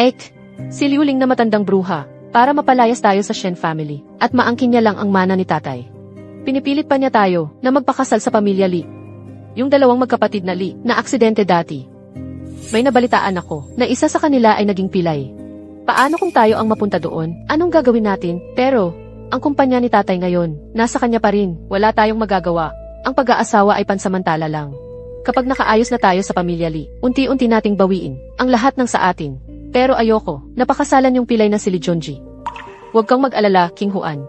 Ek, si Liuling na matandang bruha, para mapalayas tayo sa Shen family, at maangkin niya lang ang mana ni tatay. Pinipilit pa niya tayo na magpakasal sa pamilya Li. Yung dalawang magkapatid na Li, na aksidente dati. May nabalitaan ako, na isa sa kanila ay naging pilay. Paano kung tayo ang mapunta doon? Anong gagawin natin? Pero, ang kumpanya ni tatay ngayon, nasa kanya pa rin, wala tayong magagawa. Ang pag-aasawa ay pansamantala lang. Kapag nakaayos na tayo sa pamilya Li, unti-unti nating bawiin ang lahat ng sa atin. Pero ayoko, napakasalan yung pilay na si Li Junji. Huwag kang mag-alala, King Huan.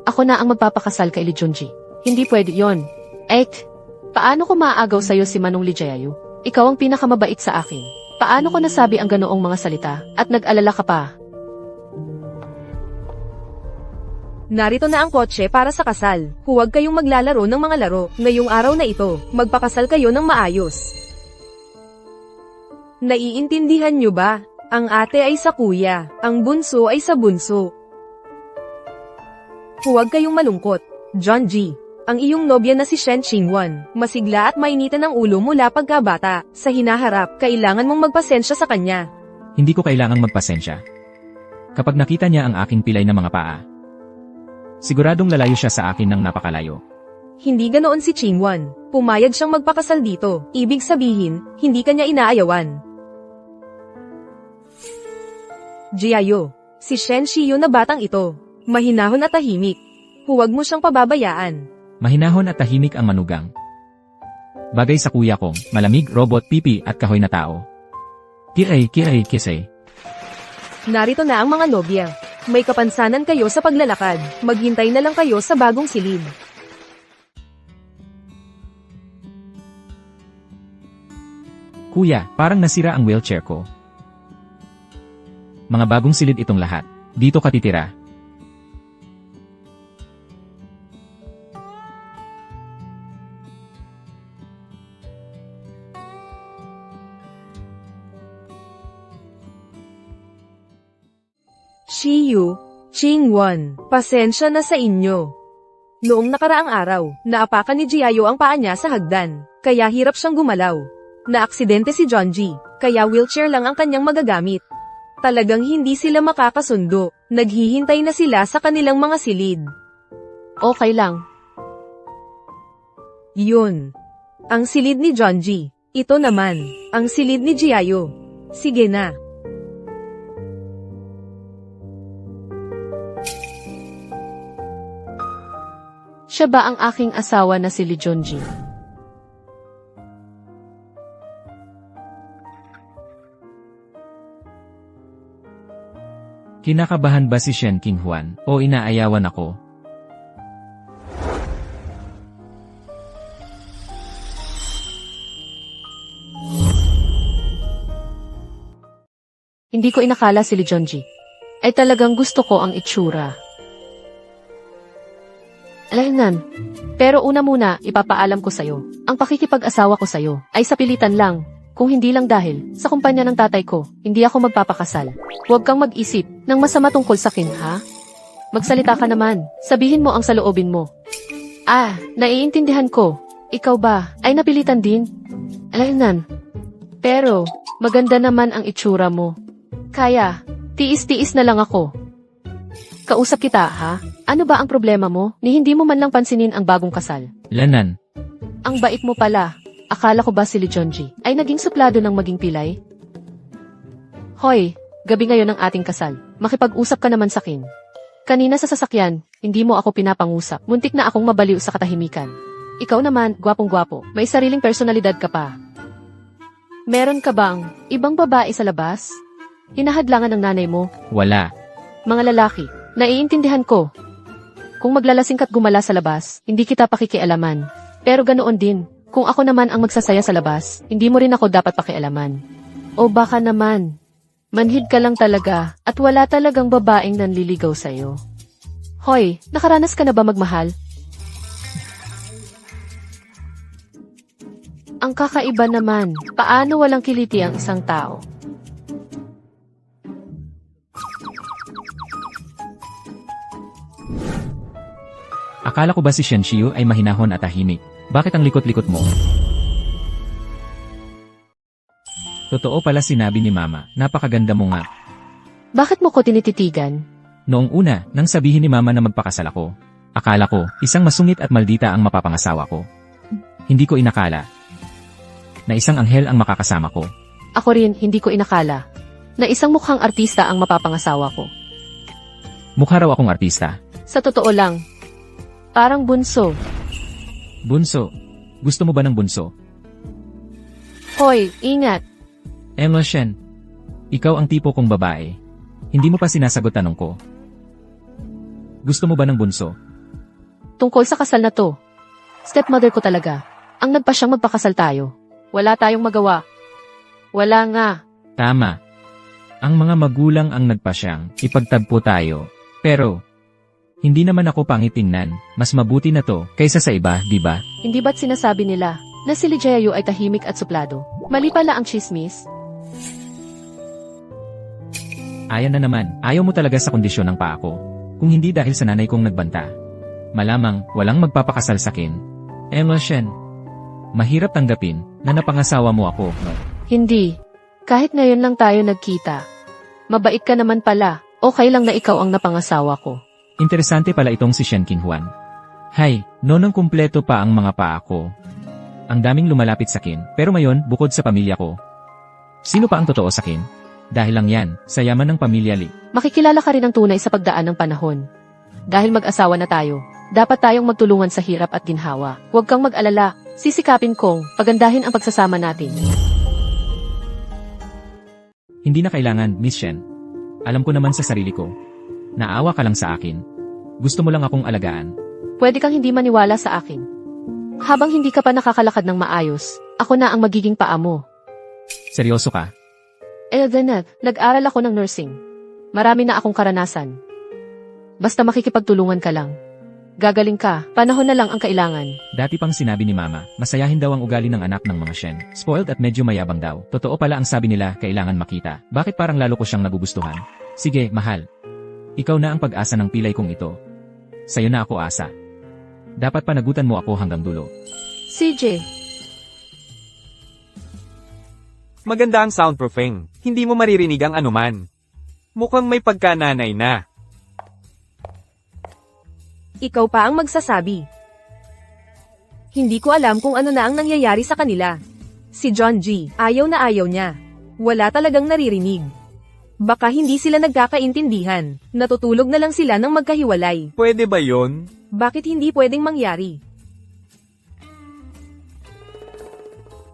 Ako na ang magpapakasal kay Li Junji. Hindi pwede yon. Ek, paano ko maaagaw sa'yo si Manong Li Jiayu? Ikaw ang pinakamabait sa akin. Paano ko nasabi ang ganoong mga salita, at nag-alala ka pa? Narito na ang kotse para sa kasal. Huwag kayong maglalaro ng mga laro. Ngayong araw na ito, magpakasal kayo ng maayos. Naiintindihan nyo ba? Ang ate ay sa kuya, ang bunso ay sa bunso. Huwag kayong malungkot. John G. Ang iyong nobya na si Shen Qingwan, masigla at mainitan ang ulo mula pagkabata. Sa hinaharap, kailangan mong magpasensya sa kanya. Hindi ko kailangang magpasensya. Kapag nakita niya ang aking pilay na mga paa, siguradong lalayo siya sa akin ng napakalayo. Hindi ganoon si Qingwan. Pumayag siyang magpakasal dito. Ibig sabihin, hindi kanya inaayawan. Jiayo, si Shen Shiyu na batang ito, mahinahon at tahimik. Huwag mo siyang pababayaan. Mahinahon at tahimik ang manugang. Bagay sa kuya kong, malamig, robot, pipi at kahoy na tao. Kiray, kisay. Narito na ang mga nobya. May kapansanan kayo sa paglalakad. Maghintay na lang kayo sa bagong silid. Kuya, parang nasira ang wheelchair ko. Mga bagong silid itong lahat. Dito ka titira. Shiyu, Qingwan, pasensya na sa inyo. Noong nakaraang araw, naapakan ni Jiayo ang paa niya sa hagdan, kaya hirap siyang gumalaw. Naaksidente si Jonji, kaya wheelchair lang ang kanyang magagamit. Talagang hindi sila makakasundo, naghihintay na sila sa kanilang mga silid. Okay lang. Yun. Ang silid ni Jonji. Ito naman, ang silid ni Jiayo. Sige na. Siya ba ang aking asawa na si Li Junji? Kinakabahan ba si Shen Qinghuan o inaayawan ako? Hindi ko inakala si Li Junji. Ay talagang gusto ko ang itsura. Alaynan. Pero una muna, ipapaalam ko sa'yo. Ang pakikipag-asawa ko sa'yo ay sa pilitan lang. Kung hindi lang dahil sa kumpanya ng tatay ko, hindi ako magpapakasal. Huwag kang mag-isip ng masama tungkol sa akin, ha? Magsalita ka naman. Sabihin mo ang saloobin mo. Naiintindihan ko. Ikaw ba ay napilitan din? Alaynan. Pero, maganda naman ang itsura mo. Kaya, tiis-tiis na lang ako. Kausap kita, ha? Ano ba ang problema mo? Ni hindi mo man lang pansinin ang bagong kasal. Lanan. Ang bait mo pala. Akala ko ba si Li Junji ay naging suplado ng maging pilay? Hoy, gabi ngayon ng ating kasal. Makipag-usap ka naman sa akin. Kanina sa sasakyan, hindi mo ako pinapangusap. Muntik na akong mabaliw sa katahimikan. Ikaw naman, gwapong-gwapo. May sariling personalidad ka pa. Meron ka bang ibang babae sa labas? Hinahadlangan ng nanay mo? Wala. Mga lalaki, naiintindihan ko. Kung maglalasing ka't gumala sa labas, hindi kita pakikialaman. Pero ganoon din. Kung ako naman ang magsasaya sa labas, hindi mo rin ako dapat pakialaman. O baka naman, manhid ka lang talaga at wala talagang babaeng nanliligaw sa'yo. Hoy, nakaranas ka na ba magmahal? Ang kakaiba naman, paano walang kiliti ang isang tao? Akala ko ba si Shen Shiyu ay mahinahon at tahimik? Bakit ang likot-likot mo? Totoo pala sinabi ni Mama, napakaganda mo nga. Bakit mo ko tinititigan? Noong una, nang sabihin ni mama na magpakasal ako, akala ko, isang masungit at maldita ang mapapangasawa ko. Hindi ko inakala na isang anghel ang makakasama ko. Ako rin, hindi ko inakala na isang mukhang artista ang mapapangasawa ko. Mukha raw akong artista. Sa totoo lang, parang bunso. Bunso. Gusto mo ba ng bunso? Hoy, ingat. Emma Shen, ikaw ang tipo kong babae. Hindi mo pa sinasagot tanong ko. Gusto mo ba ng bunso? Tungkol sa kasal na to, stepmother ko talaga. Ang nagpa siyang magpakasal tayo. Wala tayong magawa. Wala nga. Tama. Ang mga magulang ang nagpasyang ipagtagpo tayo. Pero, hindi naman ako pangitingnan. Mas mabuti na to kaysa sa iba, di ba? Hindi ba't sinasabi nila na si Lee Jae-yu ay tahimik at suplado? Mali pala ang chismis. Ayan na naman, ayaw mo talaga sa kondisyon ng paa ko. Kung hindi dahil sa nanay kong nagbanta. Malamang, walang magpapakasal sa akin. Emma Shen, mahirap tanggapin na napangasawa mo ako, no? Hindi. Kahit ngayon lang tayo nagkita. Mabait ka naman pala. Okay lang na ikaw ang napangasawa ko. Interesante pala itong si Shen Qinhuan. Hay, noon ang kumpleto pa ang mga paa ko. Ang daming lumalapit sa akin, pero ngayon, bukod sa pamilya ko. Sino pa ang totoo sa akin? Dahil lang yan, sa yaman ng pamilya Lee. Makikilala ka rin ng tunay sa pagdaan ng panahon. Dahil mag-asawa na tayo, dapat tayong magtulungan sa hirap at ginhawa. Huwag kang mag-alala, sisikapin kong pagandahin ang pagsasama natin. Hindi na kailangan, Miss Shen. Alam ko naman sa sarili ko. Naawa ka lang sa akin. Gusto mo lang akong alagaan. Pwede kang hindi maniwala sa akin. Habang hindi ka pa nakakalakad ng maayos, ako na ang magiging paa mo. Seryoso ka? Eldeneth, nag-aral ako ng nursing. Marami na akong karanasan. Basta makikipagtulungan ka lang. Gagaling ka, panahon na lang ang kailangan. Dati pang sinabi ni Mama, masayahin daw ang ugali ng anak ng mga Shen. Spoiled at medyo mayabang daw. Totoo pala ang sabi nila, kailangan makita. Bakit parang lalo ko siyang nagugustuhan? Sige, mahal. Ikaw na ang pag-asa ng pilay kong ito. Sa'yo na ako asa. Dapat panagutan mo ako hanggang dulo. CJ, Maganda ang soundproofing. Hindi mo maririnig ang anuman. Mukhang may pagkananay na. Ikaw pa ang magsasabi. Hindi ko alam kung ano na ang nangyayari sa kanila. Si John G, ayaw na ayaw niya. Wala talagang naririnig. Baka hindi sila nagkakaintindihan. Natutulog na lang sila ng magkahiwalay. Pwede ba yon? Bakit hindi pwedeng mangyari?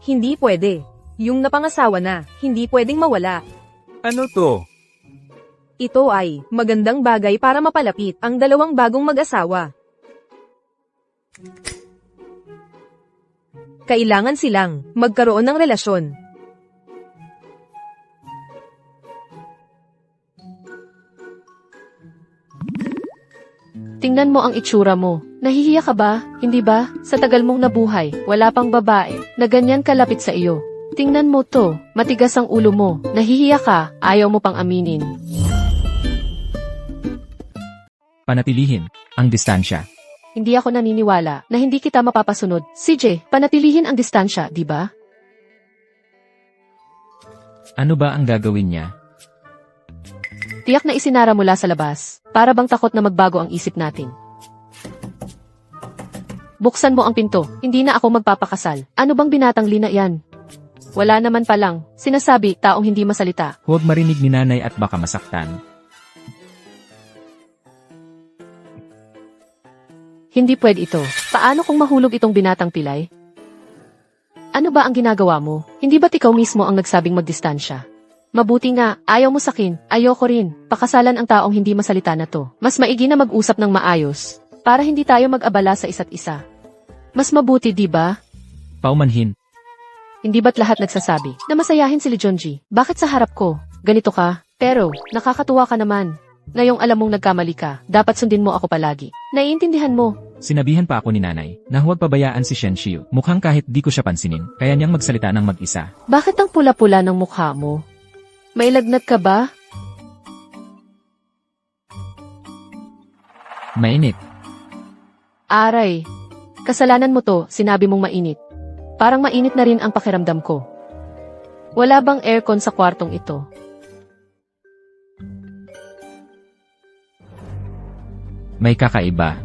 Hindi pwede. Yung napangasawa na, hindi pwedeng mawala. Ano to? Ito ay magandang bagay para mapalapit ang dalawang bagong mag-asawa. Kailangan silang magkaroon ng relasyon. tingnan mo ang itsura mo. Nahihiya ka ba? Hindi ba? Sa tagal mong nabuhay, wala pang babae na ganyan kalapit sa iyo. Tingnan mo to, matigas ang ulo mo. Nahihiya ka, ayaw mo pang aminin. Panatilihin ang distansya. Hindi ako naniniwala na hindi kita mapapasunod. CJ, panatilihin ang distansya, di ba? Ano ba ang gagawin niya? Tiyak na isinara mula sa labas, para bang takot na magbago ang isip natin. Buksan mo ang pinto, hindi na ako magpapakasal. Ano bang binatang lina yan? Wala naman palang, sinasabi, taong hindi masalita. Huwag marinig ni nanay at baka masaktan. Hindi pwede ito. Paano kung mahulog itong binatang pilay? Ano ba ang ginagawa mo? Hindi ba't ikaw mismo ang nagsabing magdistansya? Mabuti nga, ayaw mo sakin, ayoko rin. Pakasalan ang taong hindi masalita na to. Mas maigi na mag-usap ng maayos, para hindi tayo mag-abala sa isa't isa. Mas mabuti, di ba? Paumanhin. Hindi ba't lahat nagsasabi na masayahin si Lee Jonji? Bakit sa harap ko? Ganito ka? Pero, nakakatuwa ka naman. Ngayong alam mong nagkamali ka, dapat sundin mo ako palagi. Naiintindihan mo. Sinabihan pa ako ni nanay na huwag pabayaan si Shen Xiu. Mukhang kahit di ko siya pansinin, kaya niyang magsalita ng mag-isa. Bakit ang pula-pula ng mukha mo? May lagnat ka ba? Mainit. Aray. Kasalanan mo to, sinabi mong mainit. Parang mainit na rin ang pakiramdam ko. Wala bang aircon sa kwartong ito? May kakaiba.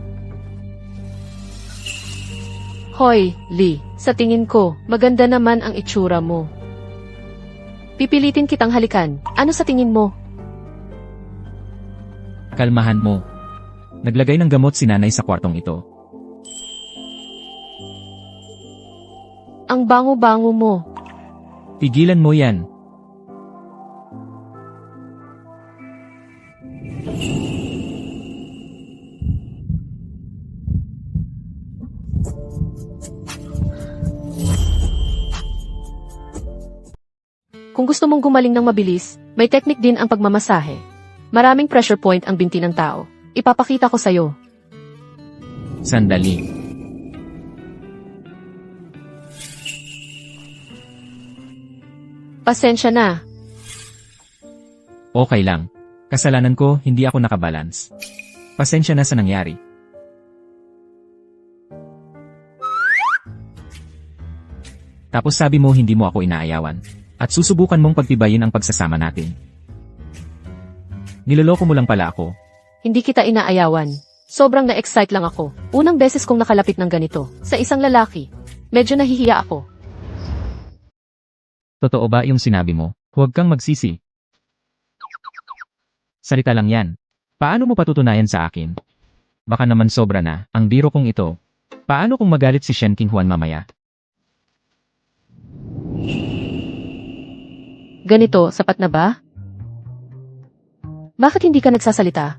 Hoy, Lee, sa tingin ko, maganda naman ang itsura mo. Pipilitin kitang halikan. Ano sa tingin mo? Kalmahan mo. Naglagay ng gamot si nanay sa kwartong ito. Ang bango-bango mo. Tigilan mo yan. Kung gusto mong gumaling ng mabilis, may technique din ang pagmamasahe. Maraming pressure point ang binti ng tao. Ipapakita ko sa'yo. Sandali. Pasensya na. Okay lang. Kasalanan ko, hindi ako nakabalance. Pasensya na sa nangyari. Tapos sabi mo hindi mo ako inaayawan. At susubukan mong pagtibayin ang pagsasama natin. Niloloko mo lang pala ako. Hindi kita inaayawan. Sobrang na-excite lang ako. Unang beses kong nakalapit ng ganito. Sa isang lalaki. Medyo nahihiya ako. Totoo ba yung sinabi mo? Huwag kang magsisi. Salita lang yan. Paano mo patutunayan sa akin? Baka naman sobra na, ang biro kong ito. Paano kung magalit si Shen King Juan mamaya? Ganito, sapat na ba? Bakit hindi ka nagsasalita?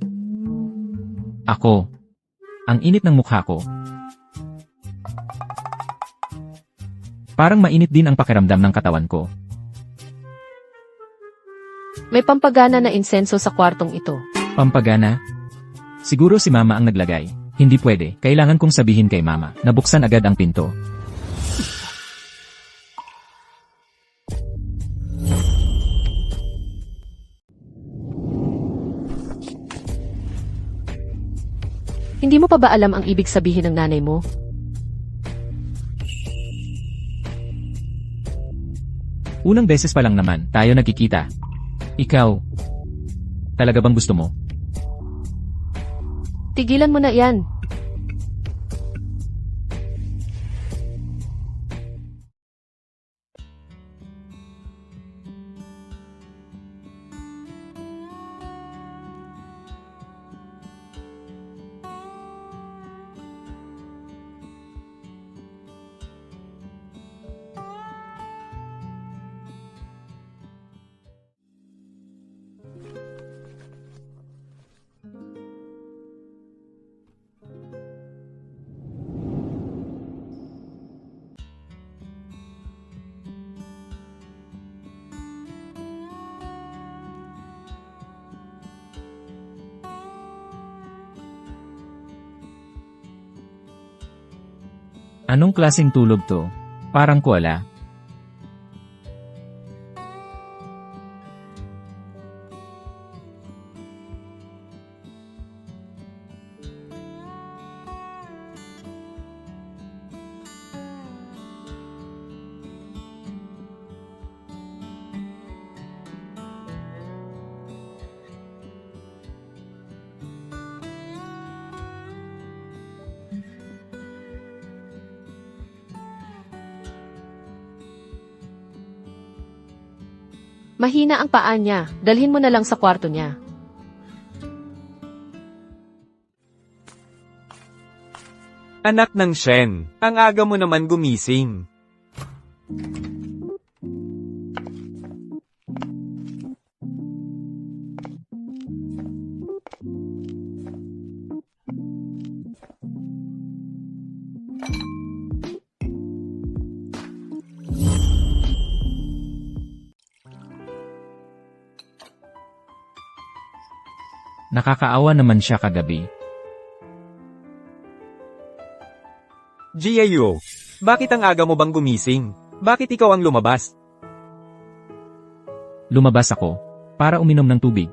Ako. Ang init ng mukha ko. Parang mainit din ang pakiramdam ng katawan ko. May pampagana na insenso sa kwartong ito. Pampagana? Siguro si Mama ang naglagay. Hindi pwede, kailangan kong sabihin kay Mama. Nabuksan agad ang pinto. Hindi mo pa ba alam ang ibig sabihin ng nanay mo? Unang beses pa lang naman, tayo nagkikita. Ikaw, talaga bang gusto mo? Tigilan mo na yan. Anong klaseng tulog to? Parang kuwala. Mahina ang paa niya. Dalhin mo na lang sa kwarto niya. Anak ng Shen, ang aga mo naman gumising. Nakakaawa naman siya kagabi. Jiayu, bakit ang aga mo bang gumising? Bakit ikaw ang lumabas? Lumabas ako para uminom ng tubig.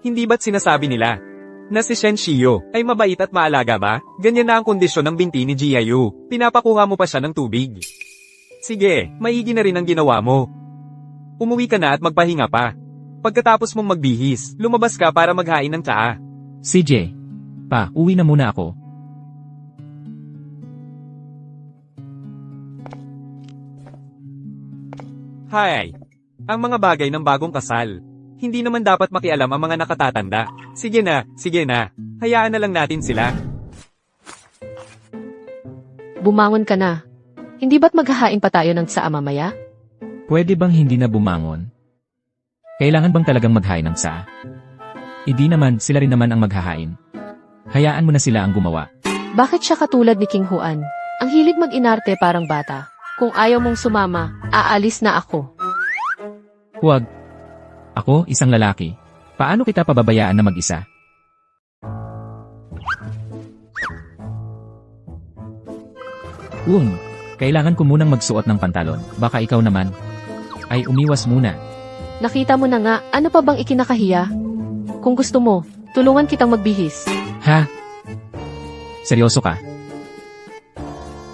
Hindi ba't sinasabi nila na si Shen Shio ay mabait at maalaga ba? Ganyan na ang kondisyon ng binti ni Jiayu. Pinapakuha mo pa siya ng tubig. Sige, maigi na rin ang ginawa mo. Umuwi ka na at magpahinga pa. Pagkatapos mong magbihis, lumabas ka para maghain ng tsaa. CJ, Pa, uwi na muna ako. Hay! Ang mga bagay ng bagong kasal. Hindi naman dapat makialam ang mga nakatatanda. Sige na, sige na. Hayaan na lang natin sila. Bumangon ka na. Hindi ba't maghahain pa tayo ng tsaa mamaya? Pwede bang hindi na bumangon? Kailangan bang talagang maghain ng tsaa? Hindi naman, sila rin naman ang maghahain. Hayaan mo na sila ang gumawa. Bakit siya katulad ni King Juan? Ang hilig mag-inarte parang bata. Kung ayaw mong sumama, aalis na ako. Huwag. Ako, isang lalaki. Paano kita pababayaan na mag-isa? Kailangan ko munang magsuot ng pantalon. Baka ikaw naman. Ay, umiwas muna. Nakita mo na nga, ano pa bang ikinakahiya? Kung gusto mo, tulungan kitang magbihis. Ha? Seryoso ka?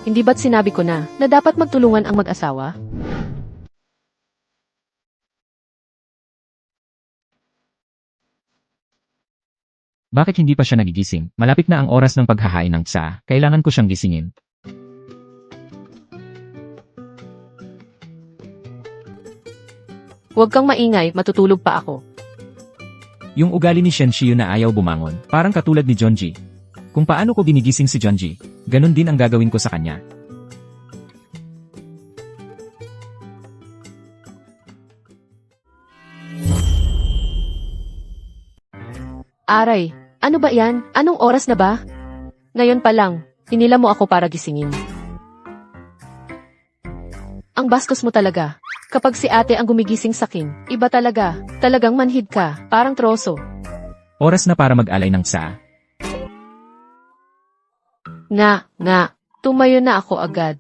Hindi ba't sinabi ko na dapat magtulungan ang mag-asawa? Bakit hindi pa siya nagigising? Malapit na ang oras ng paghahain ng tsaa. Kailangan ko siyang gisingin. Huwag kang maingay, matutulog pa ako. Yung ugali ni Shen Shiyu na ayaw bumangon, parang katulad ni Jonji. Kung paano ko ginigising si Jonji, ganun din ang gagawin ko sa kanya. Aray, ano ba yan? Anong oras na ba? Ngayon pa lang, hinila mo ako para gisingin. Ang bastos mo talaga. Kapag si ate ang gumigising sa kin, iba talaga. Talagang manhid ka, parang troso. Oras na para mag-alay ng tsaa. Nga, tumayo na ako agad.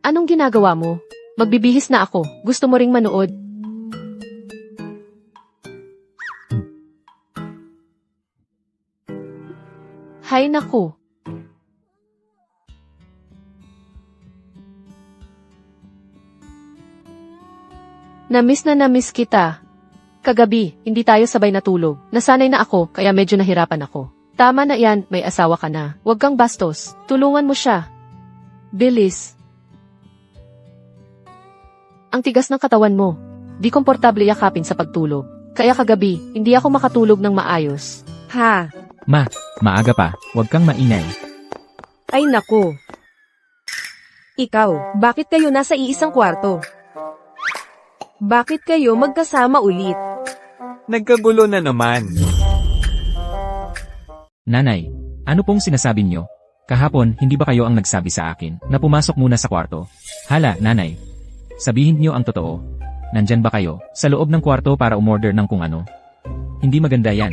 Anong ginagawa mo? Magbibihis na ako, gusto mo ring manood? Hay naku. Namiss kita. Kagabi, hindi tayo sabay natulog. Nasanay na ako, kaya medyo nahirapan ako. Tama na yan, may asawa ka na. Huwag kang bastos. Tulungan mo siya. Bilis. Ang tigas ng katawan mo. Di komportable yakapin sa pagtulog. Kaya kagabi, hindi ako makatulog ng maayos. Ha? Maaga pa, huwag kang maingay. Ay nako. Ikaw, bakit kayo nasa iisang kwarto? Bakit kayo magkasama ulit? Nagkagulo na naman. Nanay, ano pong sinasabi niyo? Kahapon, hindi ba kayo ang nagsabi sa akin na pumasok muna sa kwarto? Hala, nanay. Sabihin niyo ang totoo. Nandyan ba kayo sa loob ng kwarto para umorder ng kung ano? Hindi maganda yan.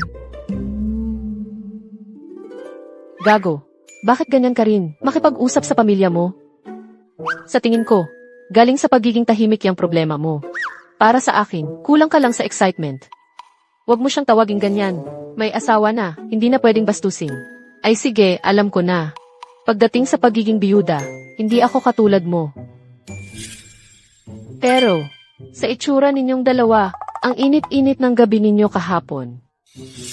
Gago, bakit ganyan ka rin? Makipag-usap sa pamilya mo? Sa tingin ko, galing sa pagiging tahimik yung problema mo. Para sa akin, kulang ka lang sa excitement. Huwag mo siyang tawaging ganyan. May asawa na, hindi na pwedeng bastusin. Ay sige, alam ko na. Pagdating sa pagiging biyuda, hindi ako katulad mo. Pero, sa itsura ninyong dalawa, ang init-init ng gabi ninyo kahapon.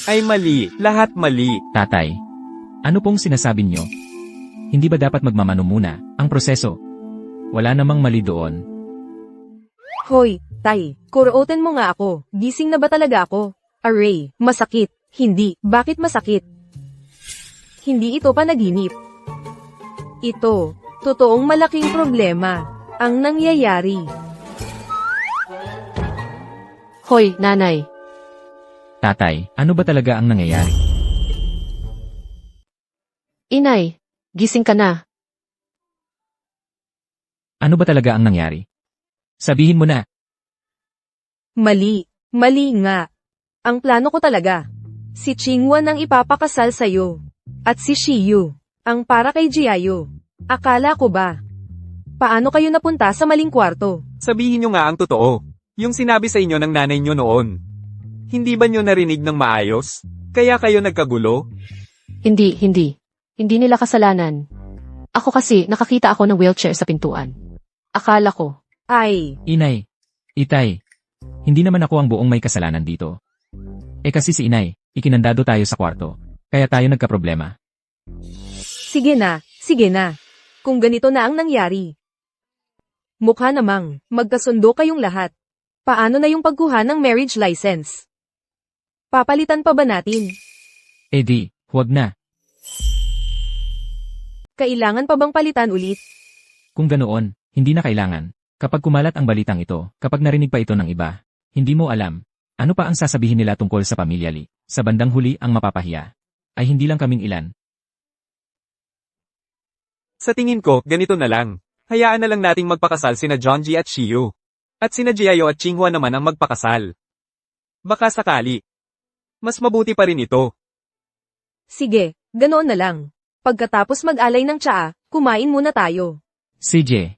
Ay mali, lahat mali. Tatay, ano pong sinasabi niyo? Hindi ba dapat magmamano muna ang proseso? Wala namang mali doon. Hoy, tay, kuruotin mo nga ako. Gising na ba talaga ako? Aray, masakit. Hindi, bakit masakit? Hindi ito panaginip. Ito, totoong malaking problema ang nangyayari. Hoy, nanay. Tatay, ano ba talaga ang nangyayari? Inay, gising ka na. Ano ba talaga ang nangyari? Sabihin mo na. Mali nga. Ang plano ko talaga. Si Qingwan ang ipapakasal sa'yo. At si Shiyu, ang para kay Jiayo. Akala ko ba? Paano kayo napunta sa maling kwarto? Sabihin nyo nga ang totoo. Yung sinabi sa inyo ng nanay nyo noon. Hindi ba nyo narinig ng maayos? Kaya kayo nagkagulo? Hindi. Hindi nila kasalanan. Ako kasi, nakakita ako ng wheelchair sa pintuan. Akala ko. Ay, Inay, Itay, hindi naman ako ang buong may kasalanan dito. Kasi si Inay, Ikinandado tayo sa kwarto. Kaya tayo nagkaproblema. Sige na, sige na. Kung ganito na ang nangyari. Mukha namang, magkasundo kayong lahat. Paano na yung pagkuha ng marriage license? Papalitan pa ba natin? Eh di, huwag na. Kailangan pa bang palitan ulit? Kung ganoon, hindi na kailangan. Kapag kumalat ang balitang ito, kapag narinig pa ito ng iba, hindi mo alam. Ano pa ang sasabihin nila tungkol sa pamilya Lee? Sa bandang huli ang mapapahiya. Ay hindi lang kaming ilan. Sa tingin ko, ganito na lang. Hayaan na lang nating magpakasal sina Jonji at Shiyu. At sina Jiayo at Qinghua naman ang magpakasal. Baka sakali. Mas mabuti pa rin ito. Sige, ganoon na lang. Pagkatapos mag-alay ng tsaa, kumain muna tayo. CJ.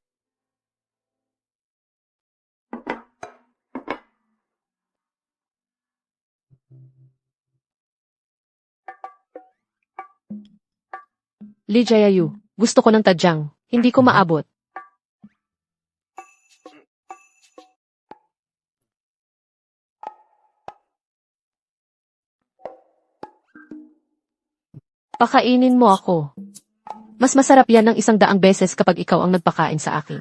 Lee Jaeyu, gusto ko ng tadyang. Hindi ko maabot. Pakainin mo ako. Mas masarap yan ng 100 beses kapag ikaw ang nagpakain sa akin.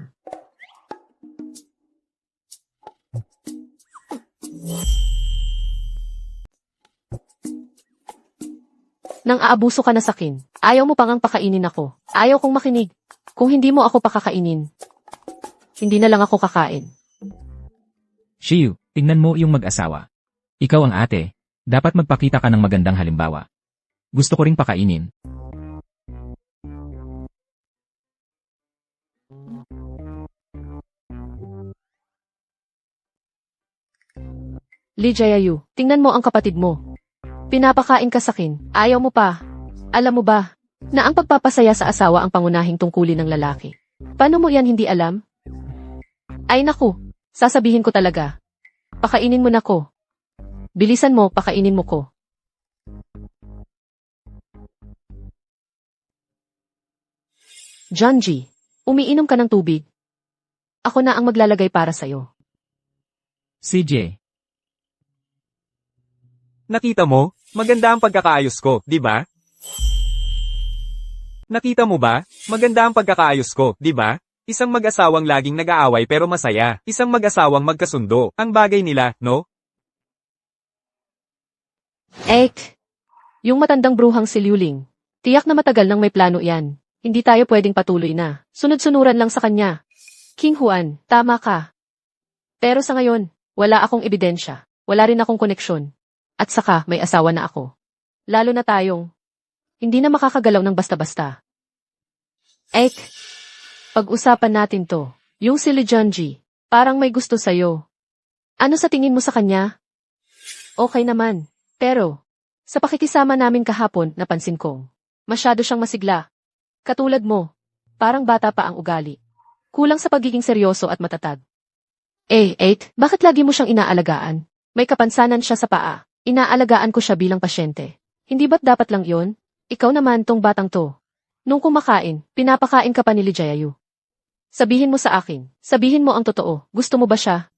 Nang aabuso ka na sa akin, ayaw mo pang pakainin ako. Ayaw kong makinig. Kung hindi mo ako pakakainin, hindi na lang ako kakain. Shiyu, tingnan mo yung mag-asawa. Ikaw ang ate. Dapat magpakita ka ng magandang halimbawa. Gusto ko ring pakainin. Lee Jaeyu, tingnan mo ang kapatid mo. Pinapakain ka sa akin, ayaw mo pa. Alam mo ba, na ang pagpapasaya sa asawa ang pangunahing tungkulin ng lalaki? Paano mo yan hindi alam? Ay naku, sasabihin ko talaga. Pakainin mo na ko. Bilisan mo, pakainin mo ko. Jonji, umiinom ka ng tubig. Ako na ang maglalagay para sa'yo. CJ. Nakita mo? Maganda ang pagkakaayos ko, di ba? Nakita mo ba? Maganda ang pagkakaayos ko, di ba? Isang mag-asawang laging nag-aaway pero masaya. Isang mag-asawang magkasundo. Ang bagay nila, no? Ek! Yung matandang bruhang si Liuling. Tiyak na matagal nang may plano yan. Hindi tayo pwedeng patuloy na. Sunod-sunuran lang sa kanya. King Juan, tama ka. Pero sa ngayon, wala akong ebidensya. Wala rin akong koneksyon. At saka, may asawa na ako. Lalo na tayong hindi na makakagalaw ng basta-basta. Ek! Pag-usapan natin to. Yung si Lee Jonji, parang may gusto sa'yo. Ano sa tingin mo sa kanya? Okay naman. Pero, sa pakikisama namin kahapon, napansin kong masyado siyang masigla. Katulad mo, parang bata pa ang ugali. Kulang sa pagiging seryoso at matatag. Bakit lagi mo siyang inaalagaan? May kapansanan siya sa paa. Inaalagaan ko siya bilang pasyente. Hindi ba't dapat lang yon? Ikaw naman tong batang to. Nung kumakain, pinapakain ka pa ni Lee Jaeyu. Sabihin mo sa akin. Sabihin mo ang totoo. Gusto mo ba siya?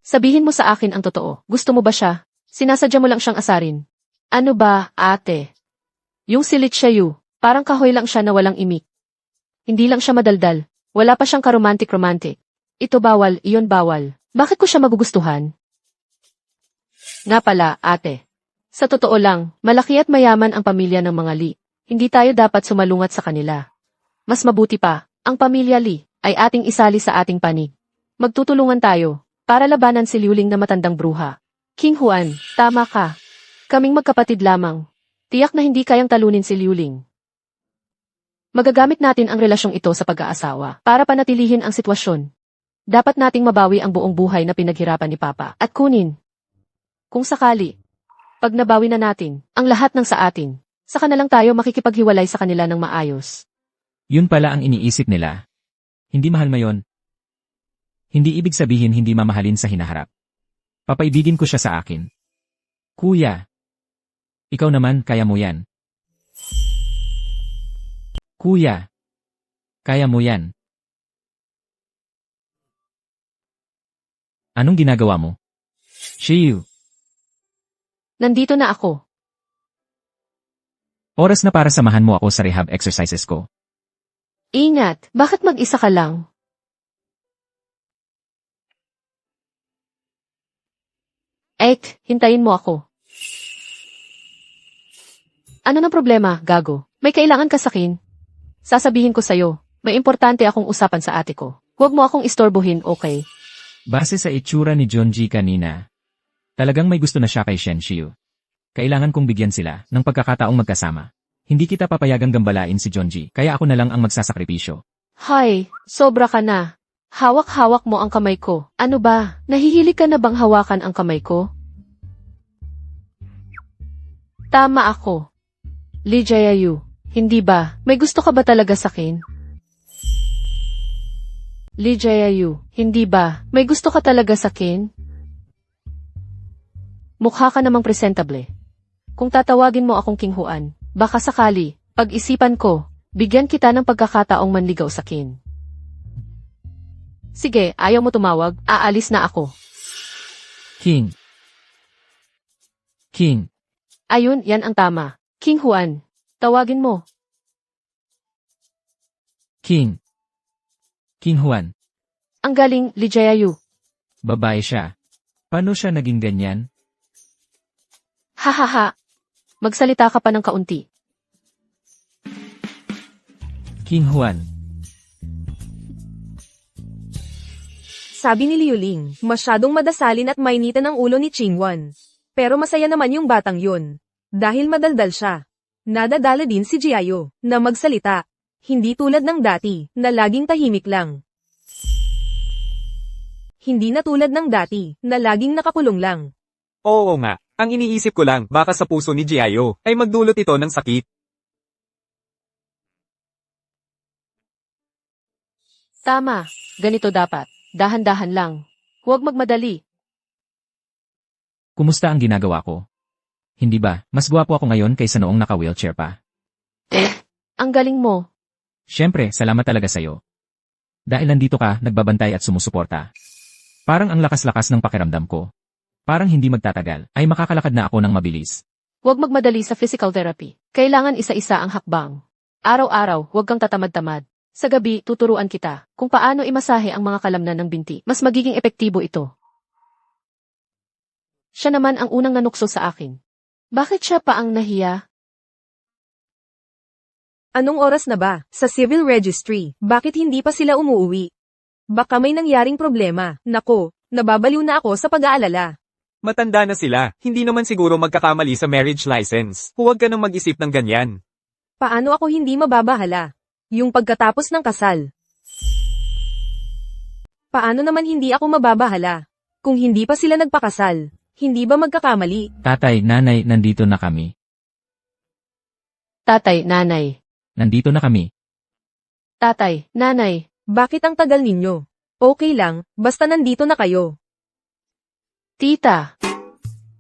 Sabihin mo sa akin ang totoo. Gusto mo ba siya? Sinasadya mo lang siyang asarin. Ano ba, ate? Yung si Lee Jaeyu, parang kahoy lang siya na walang imik. Hindi lang siya madaldal. Wala pa siyang karomantik-romantik. Ito bawal, iyon bawal. Bakit ko siya magugustuhan? Nga pala, ate. Sa totoo lang, malaki at mayaman ang pamilya ng mga Lee. Hindi tayo dapat sumalungat sa kanila. Mas mabuti pa, ang pamilya Lee ay ating isali sa ating panig. Magtutulungan tayo para labanan si Liuling na matandang bruha. King Juan, tama ka. Kaming magkapatid lamang. Tiyak na hindi kayang talunin si Liuling. Magagamit natin ang relasyong ito sa pag-aasawa para panatilihin ang sitwasyon. Dapat nating mabawi ang buong buhay na pinaghirapan ni Papa at kunin. Kung sakali, pag nabawi na natin ang lahat ng sa atin, saka na lang tayo makikipaghiwalay sa kanila ng maayos. Yun pala ang iniisip nila. Hindi mahal mayon. Hindi ibig sabihin hindi mamahalin sa hinaharap. Papaibigin ko siya sa akin. Kuya. Ikaw naman, kaya mo yan. Kuya. Kaya mo yan. Anong ginagawa mo? Shiyu. Nandito na ako. Oras na para samahan mo ako sa rehab exercises ko. Ingat, bakit mag-isa ka lang? Hintayin mo ako. Ano ng problema, gago? May kailangan ka sakin? Sasabihin ko sa'yo, may importante akong usapan sa ate ko. Huwag mo akong istorbohin, okay? Base sa itsura ni Jonji kanina, talagang may gusto na siya kay Shen Shiyu. Kailangan kong bigyan sila ng pagkakataong magkasama. Hindi kita papayagang gambalain si Jonji, kaya ako na lang ang magsasakripisyo. Hay, sobra ka na. Hawak-hawak mo ang kamay ko. Ano ba, nahihilig ka na bang hawakan ang kamay ko? Tama ako. Lee Jae-yu, hindi ba, may gusto ka ba talaga sakin? Lee Jae-yu, hindi ba, may gusto ka talaga sakin? Mukha ka namang presentable. Kung tatawagin mo akong King Huan, baka sakali, pag-isipan ko, bigyan kita ng pagkakataong manligaw sakin. Sige, ayaw mo tumawag, aalis na ako. King. King. Ayun, yan ang tama. King Huan, tawagin mo. King. King Huan. Ang galing, Lee Jae-yu. Babae siya. Paano siya naging ganyan? Hahaha. Magsalita ka pa ng kaunti. King Huan. Sabi ni Liu Ling, masyadong madasalin at mainitan ang ulo ni Qingwan. Pero masaya naman yung batang yun. Dahil madaldal siya. Nadadala din si Jiayo, na magsalita. Hindi tulad ng dati, na laging tahimik lang. Hindi na tulad ng dati, na laging nakakulong lang. Oo nga, ang iniisip ko lang, baka sa puso ni Jiayo, ay magdulot ito ng sakit. Tama, ganito dapat. Dahan-dahan lang. Huwag magmadali. Kumusta ang ginagawa ko? Hindi ba, mas gwapo ako ngayon kaysa noong naka-wheelchair pa? Ang galing mo. Siyempre, salamat talaga sa'yo. Dahil nandito ka, nagbabantay at sumusuporta. Parang ang lakas-lakas ng pakiramdam ko. Parang hindi magtatagal, ay makakalakad na ako ng mabilis. Huwag magmadali sa physical therapy. Kailangan isa-isa ang hakbang. Araw-araw, huwag kang tatamad-tamad. Sa gabi, tuturuan kita kung paano imasahe ang mga kalamnan ng binti. Mas magiging epektibo ito. Siya naman ang unang nanukso sa akin. Bakit siya pa ang nahiya? Anong oras na ba? Sa civil registry, bakit hindi pa sila umuuwi? Baka may nangyaring problema. Nako, nababaliw na ako sa pag-aalala. Matanda na sila, hindi naman siguro magkakamali sa marriage license. Huwag ka nang mag-isip ng ganyan. Paano ako hindi mababahala? Yung pagkatapos ng kasal. Paano naman hindi ako mababahala? Kung hindi pa sila nagpakasal, hindi ba magkakamali? Tatay, nanay, nandito na kami. Tatay, nanay. Nandito na kami. Tatay, nanay. Bakit ang tagal ninyo? Okay lang, basta nandito na kayo. Tita.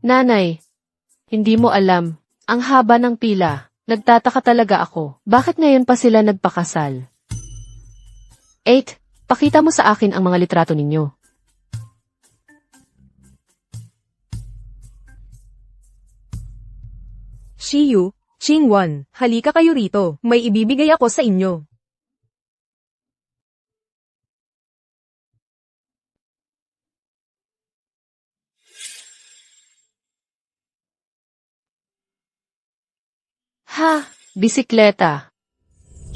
Nanay. Hindi mo alam. Ang haba ng pila. Nagtataka talaga ako. Bakit ngayon pa sila nagpakasal? 8. Pakita mo sa akin ang mga litrato ninyo. Shiyu, Qingwan, halika kayo rito. May ibibigay ako sa inyo. Ha, bisikleta.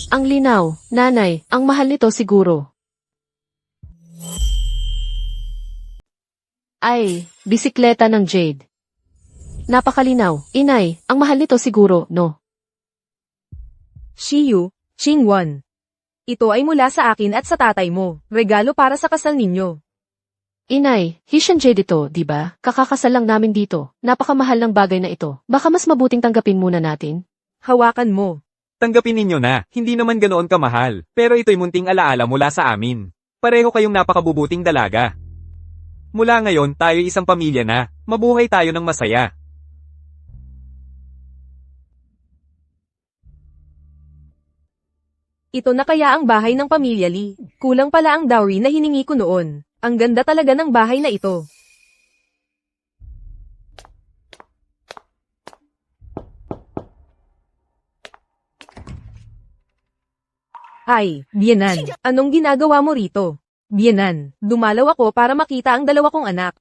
Ang linaw, nanay, ang mahal nito siguro. Ay, bisikleta ng Jade. Napakalinaw, inay, ang mahal nito siguro, no? Shiyu, Qingwan. Ito ay mula sa akin at sa tatay mo. Regalo para sa kasal ninyo. Inay, Hishan Jade ito, di ba? Kakakasal lang namin dito. Napakamahal ng bagay na ito. Baka mas mabuting tanggapin muna natin. Hawakan mo. Tanggapin ninyo na, hindi naman ganoon kamahal, pero ito'y munting alaala mula sa amin. Pareho kayong napakabubuting dalaga. Mula ngayon, tayo isang pamilya na. Mabuhay tayo ng masaya. Ito na kaya ang bahay ng pamilya Lee. Kulang pala ang dowry na hiningi ko noon. Ang ganda talaga ng bahay na ito. Hi, Biyenan. Anong ginagawa mo rito? Biyenan, dumalaw ako para makita ang dalawa kong anak.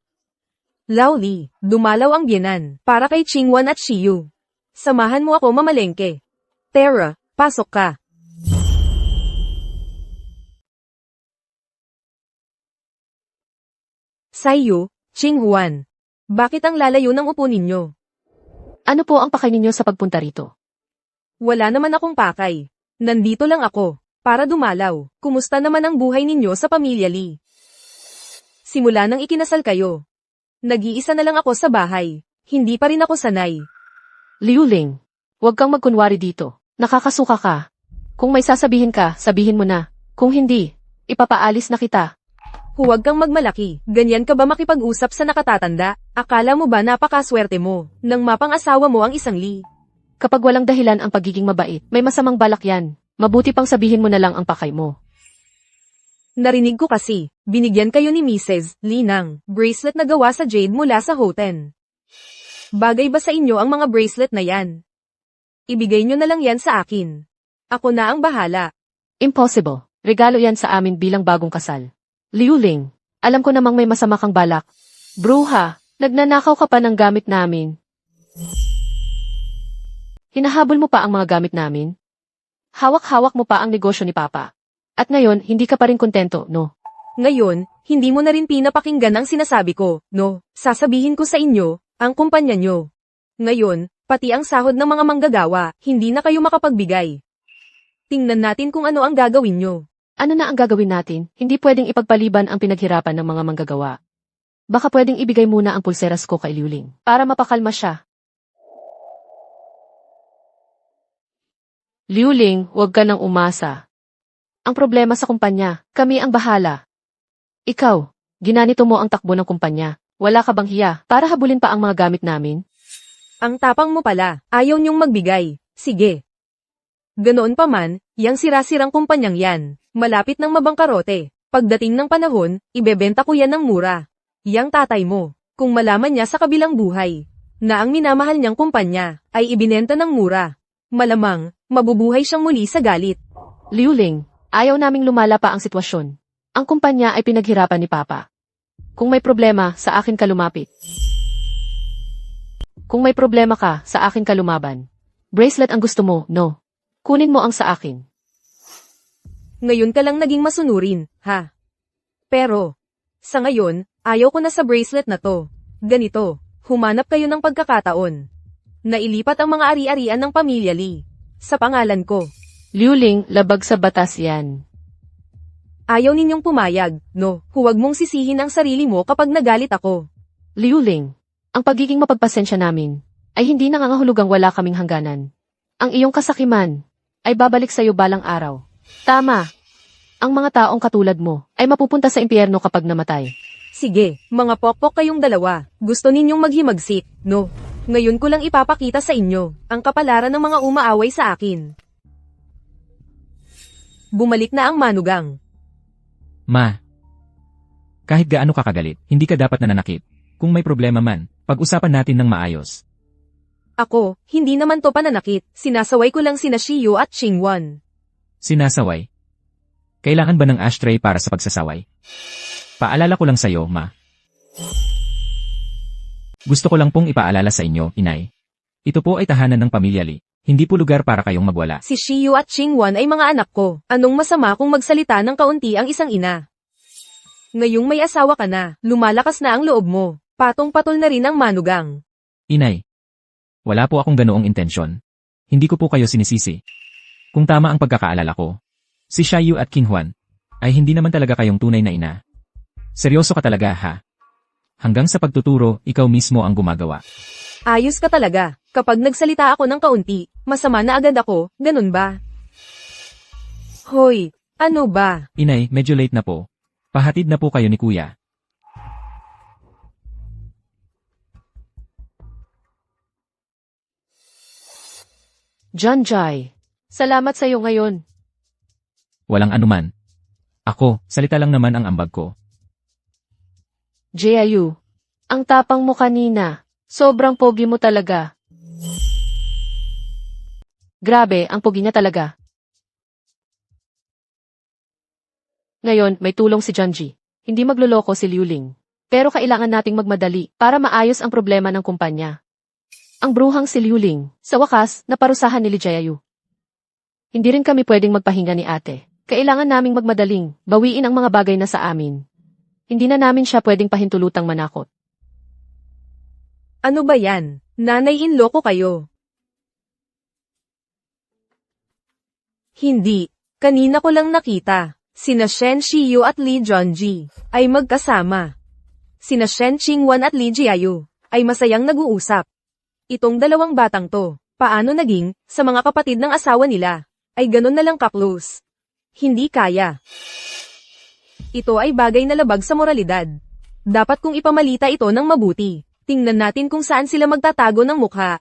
Laoli, dumalaw ang Biyenan para kay Chingwan at Shiyu. Samahan mo ako mamalengke. Tara, pasok ka. Saiyu, Chinghuan. Bakit ang lalayo ng upo ninyo? Ano po ang pakay ninyo sa pagpunta rito? Wala naman akong pakay. Nandito lang ako, para dumalaw. Kumusta naman ang buhay ninyo sa pamilya Lee? Simula nang ikinasal kayo. Nag-iisa na lang ako sa bahay. Hindi pa rin ako sanay. Liuling, huwag kang magkunwari dito. Nakakasuka ka. Kung may sasabihin ka, sabihin mo na. Kung hindi, ipapaalis na kita. Huwag kang magmalaki. Ganyan ka ba makipag-usap sa nakatatanda? Akala mo ba napakaswerte mo, nang mapang-asawa mo ang isang Lee? Kapag walang dahilan ang pagiging mabait, may masamang balak yan. Mabuti pang sabihin mo na lang ang pakay mo. Narinig ko kasi, binigyan kayo ni Mrs. Lee ng bracelet na gawa sa jade mula sa Hoten. Bagay ba sa inyo ang mga bracelet na yan? Ibigay nyo na lang yan sa akin. Ako na ang bahala. Impossible. Regalo yan sa amin bilang bagong kasal. Liuling, alam ko namang may masama kang balak. Bruha, nagnanakaw ka pa ng gamit namin. Hinahabol mo pa ang mga gamit namin? Hawak-hawak mo pa ang negosyo ni Papa. At ngayon, hindi ka pa rin kontento, no? Ngayon, hindi mo na rin pinapakinggan ang sinasabi ko, no? Sasabihin ko sa inyo, ang kumpanya nyo. Ngayon, pati ang sahod ng mga manggagawa, hindi na kayo makapagbigay. Tingnan natin kung ano ang gagawin nyo. Ano na ang gagawin natin? Hindi pwedeng ipagpaliban ang pinaghirapan ng mga manggagawa. Baka pwedeng ibigay muna ang pulseras ko kay Liuling para mapakalma siya. Liuling, huwag ka nang umasa. Ang problema sa kumpanya, kami ang bahala. Ikaw, ginanito mo ang takbo ng kumpanya. Wala ka bang hiya para habulin pa ang mga gamit namin? Ang tapang mo pala, ayaw niyong magbigay. Sige. Ganoon pa man, yang sira-sirang kumpanyang yan, malapit ng mabangkarote. Pagdating ng panahon, ibebenta ko yan ng mura. Yang tatay mo, kung malaman niya sa kabilang buhay, na ang minamahal niyang kumpanya, ay ibinenta ng mura. Malamang, mabubuhay siyang muli sa galit. Liuling, ayaw naming lumala pa ang sitwasyon. Ang kumpanya ay pinaghirapan ni Papa. Kung may problema, sa akin ka lumapit. Kung may problema ka, sa akin ka lumaban. Bracelet ang gusto mo, no? Kunin mo ang sa akin. Ngayon ka lang naging masunurin, ha? Pero, sa ngayon, ayaw ko na sa bracelet na to. Ganito, humanap kayo ng pagkakataon. Nailipat ang mga ari-arian ng pamilya Lee. Sa pangalan ko. Liuling, labag sa batas yan. Ayaw ninyong pumayag, no? Huwag mong sisihin ang sarili mo kapag nagalit ako. Liuling, ang pagiging mapagpasensya namin ay hindi nangangahulugang wala kaming hangganan. Ang iyong kasakiman ay babalik sa iyo balang araw. Tama. Ang mga taong katulad mo ay mapupunta sa impyerno kapag namatay. Sige, mga pokpok kayong dalawa. Gusto ninyong maghimagsik, no? Ngayon ko lang ipapakita sa inyo ang kapalaran ng mga umaaway sa akin. Bumalik na ang manugang. Ma. Kahit gaano ka kagalit, hindi ka dapat nananakit. Kung may problema man, pag-usapan natin ng maayos. Ako, hindi naman to pananakit. Sinasaway ko lang sina Shiyu at Chingwan. Sinasaway? Kailangan ba ng ashtray para sa pagsasaway? Paalala ko lang sa'yo, Ma. Gusto ko lang pong ipaalala sa inyo, Inay. Ito po ay tahanan ng pamilya Lee. Hindi po lugar para kayong magwala. Si Shiyu at Chingwan ay mga anak ko. Anong masama kung magsalita ng kaunti ang isang ina? Ngayong may asawa ka na, lumalakas na ang loob mo. Patong-patol na rin ang manugang. Inay. Wala po akong ganoong intensyon. Hindi ko po kayo sinisisi. Kung tama ang pagkakaalala ko, si Shiyu at Kinhwan ay hindi naman talaga kayong tunay na ina. Seryoso ka talaga, ha? Hanggang sa pagtuturo, ikaw mismo ang gumagawa. Ayos ka talaga. Kapag nagsalita ako ng kaunti, masama na agad ako, ganun ba? Hoy, ano ba? Inay, medyo late na po. Pahatid na po kayo ni Kuya. John Jai, salamat sa iyo ngayon. Walang anuman. Ako, salita lang naman ang ambag ko. Jiayu, ang tapang mo kanina. Sobrang pogi mo talaga. Grabe, ang pogi niya talaga. Ngayon, may tulong si Junji. Hindi magloloko si Liu Ling. Pero kailangan nating magmadali para maayos ang problema ng kumpanya. Ang bruhang si Liu Ling, sa wakas, naparusahan ni Lee Jiayu. Hindi rin kami pwedeng magpahinga ni ate. Kailangan naming magmadaling, bawiin ang mga bagay na sa amin. Hindi na namin siya pwedeng pahintulutang manakot. Ano ba yan? Nanay-in-law ko kayo. Hindi. Kanina ko lang nakita. Sina Shen Shiyu at Lee Junji ay magkasama. Sina Shen Qingwan at Lee Jiayu ay masayang nag-uusap. Itong dalawang batang to, paano naging, sa mga kapatid ng asawa nila, ay ganun na lang ka-close. Hindi kaya. Ito ay bagay na labag sa moralidad. Dapat kong ipamalita ito ng mabuti. Tingnan natin kung saan sila magtatago ng mukha.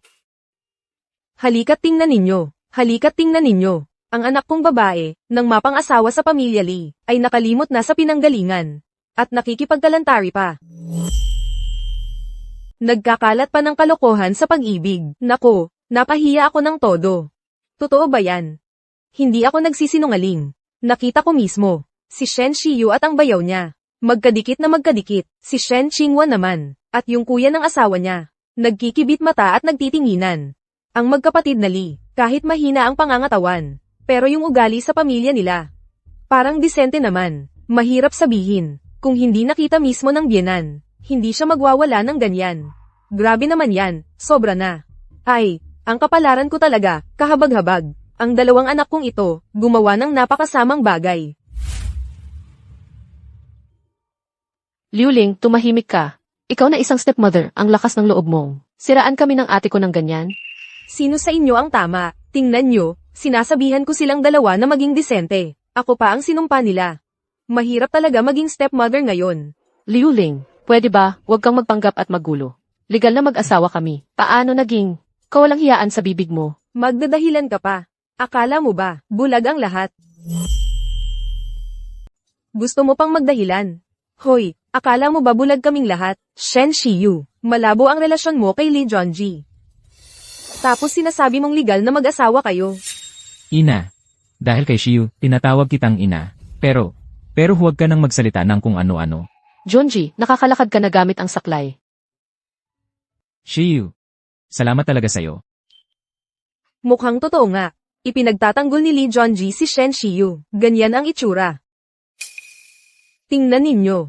Halika't tingnan ninyo. Halika't tingnan ninyo. Ang anak kong babae, nang mapang-asawa sa pamilya Lee, ay nakalimot na sa pinanggalingan. At nakikipagkalantari pa. Nagkakalat pa ng kalokohan sa pag-ibig. Nako, napahiya ako ng todo. Totoo ba yan? Hindi ako nagsisinungaling. Nakita ko mismo. Si Shen Shiyu at ang bayaw niya. Magkadikit na magkadikit. Si Shen Qingwan naman. At yung kuya ng asawa niya. Nagkikibit mata at nagtitinginan. Ang magkapatid na Lee, kahit mahina ang pangangatawan. Pero yung ugali sa pamilya nila. Parang disente naman. Mahirap sabihin. Kung hindi nakita mismo ng biyenan. Hindi siya magwawala ng ganyan. Grabe naman yan. Sobra na. Ay, ang kapalaran ko talaga, kahabag-habag. Ang dalawang anak kong ito, gumawa ng napakasamang bagay. Liu Ling, tumahimik ka. Ikaw na isang stepmother, ang lakas ng loob mong. Siraan kami ng ate ko ng ganyan. Sino sa inyo ang tama? Tingnan nyo, sinasabihan ko silang dalawa na maging disente. Ako pa ang sinumpa nila. Mahirap talaga maging stepmother ngayon. Liu Ling, pwede ba, huwag kang magpanggap at magulo. Legal na mag-asawa kami. Paano naging? Kawalang hiyaan sa bibig mo. Magdadahilan ka pa. Akala mo ba, bulag ang lahat? Gusto mo pang magdahilan? Hoy, akala mo ba bulag kaming lahat? Shen Shiyu, malabo ang relasyon mo kay Lee Junji. Tapos sinasabi mong legal na mag-asawa kayo. Ina. Dahil kay Shiyu, tinatawag kitang ina. Pero huwag ka nang magsalita ng kung ano-ano. Junji, nakakalakad ka na gamit ang saklay. Shiyu. Salamat talaga sa'yo. Mukhang totoo nga. Ipinagtatanggol ni Lee Junji si Shen Shiyu. Ganyan ang itsura. Tingnan ninyo.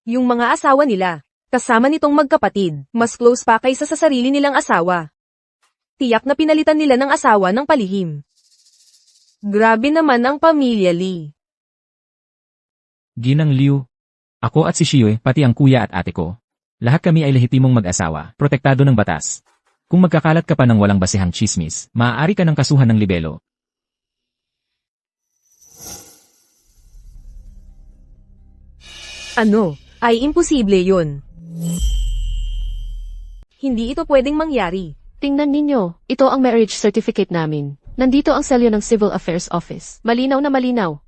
Yung mga asawa nila, kasama nitong magkapatid, mas close pa kaysa sa sarili nilang asawa. Tiyak na pinalitan nila ng asawa ng palihim. Grabe naman ang pamilya Lee. Ginang Liu. Ako at si Shiyu, pati ang kuya at ate ko. Lahat kami ay lehitimong mag-asawa, protektado ng batas. Kung magkakalat ka pa ng walang basehang chismis, maaari ka ng kasuhan ng libelo. Ano? Ay imposible yun. Hindi ito pwedeng mangyari. Tingnan ninyo, ito ang marriage certificate namin. Nandito ang selyo ng Civil Affairs Office. Malinaw na malinaw.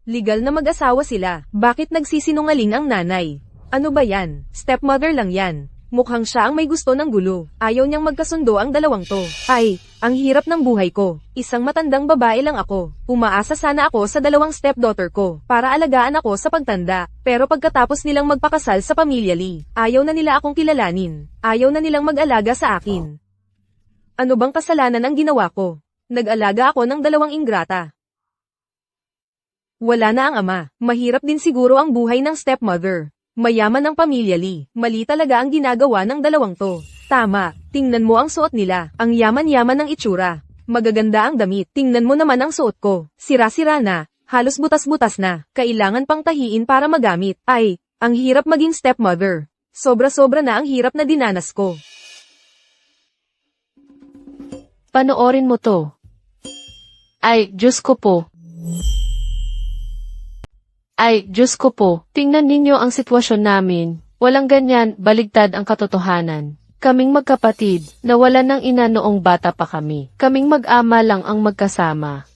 Legal na mag-asawa sila. Bakit nagsisinungaling ang nanay? Ano ba yan? Stepmother lang yan. Mukhang siya ang may gusto ng gulo. Ayaw niyang magkasundo ang dalawang to. Ay, ang hirap ng buhay ko. Isang matandang babae lang ako. Umaasa sana ako sa dalawang stepdaughter ko para alagaan ako sa pagtanda. Pero pagkatapos nilang magpakasal sa pamilya Lee, ayaw na nila akong kilalanin. Ayaw na nilang mag-alaga sa akin. Ano bang kasalanan ang ginawa ko? Nag-alaga ako ng dalawang ingrata. Wala na ang ama. Mahirap din siguro ang buhay ng stepmother. Mayaman ang pamilya Lee. Mali talaga ang ginagawa ng dalawang to. Tama, tingnan mo ang suot nila. Ang yaman-yaman ng itsura. Magaganda ang damit. Tingnan mo naman ang suot ko. Sira-sira na. Halos butas-butas na. Kailangan pang tahiin para magamit. Ay, ang hirap maging stepmother. Sobra-sobra na ang hirap na dinanas ko. Panoorin mo to. Ay, Diyos ko po. Ay, Diyos ko po, tingnan ninyo ang sitwasyon namin. Walang ganyan, baligtad ang katotohanan. Kaming magkapatid, nawalan ng ina noong bata pa kami. Kaming mag-ama lang ang magkasama.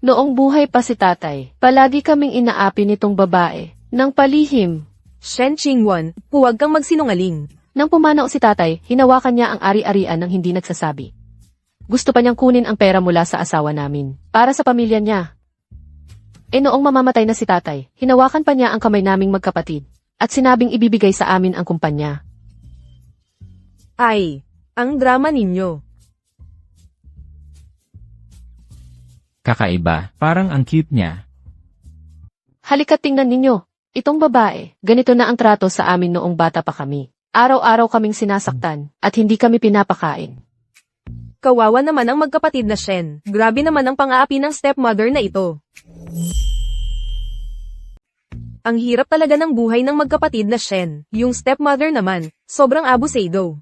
Noong buhay pa si tatay, palagi kaming inaapi nitong babae, ng palihim. Shen Qingwan, huwag kang magsinungaling. Nang pumanaw si tatay, hinawakan niya ang ari-arian ng hindi nagsasabi. Gusto pa niyang kunin ang pera mula sa asawa namin, para sa pamilya niya. Noong mamamatay na si tatay, hinawakan pa niya ang kamay naming magkapatid. At sinabing ibibigay sa amin ang kumpanya. Ay, ang drama ninyo. Kakaiba, parang ang cute niya. Halika't tingnan ninyo. Itong babae, ganito na ang trato sa amin noong bata pa kami. Araw-araw kaming sinasaktan, at hindi kami pinapakain. Kawawa naman ang magkapatid na Shen. Grabe naman ang pang-aapi ng stepmother na ito. Ang hirap talaga ng buhay ng magkapatid na Shen. Yung stepmother naman, sobrang abusado.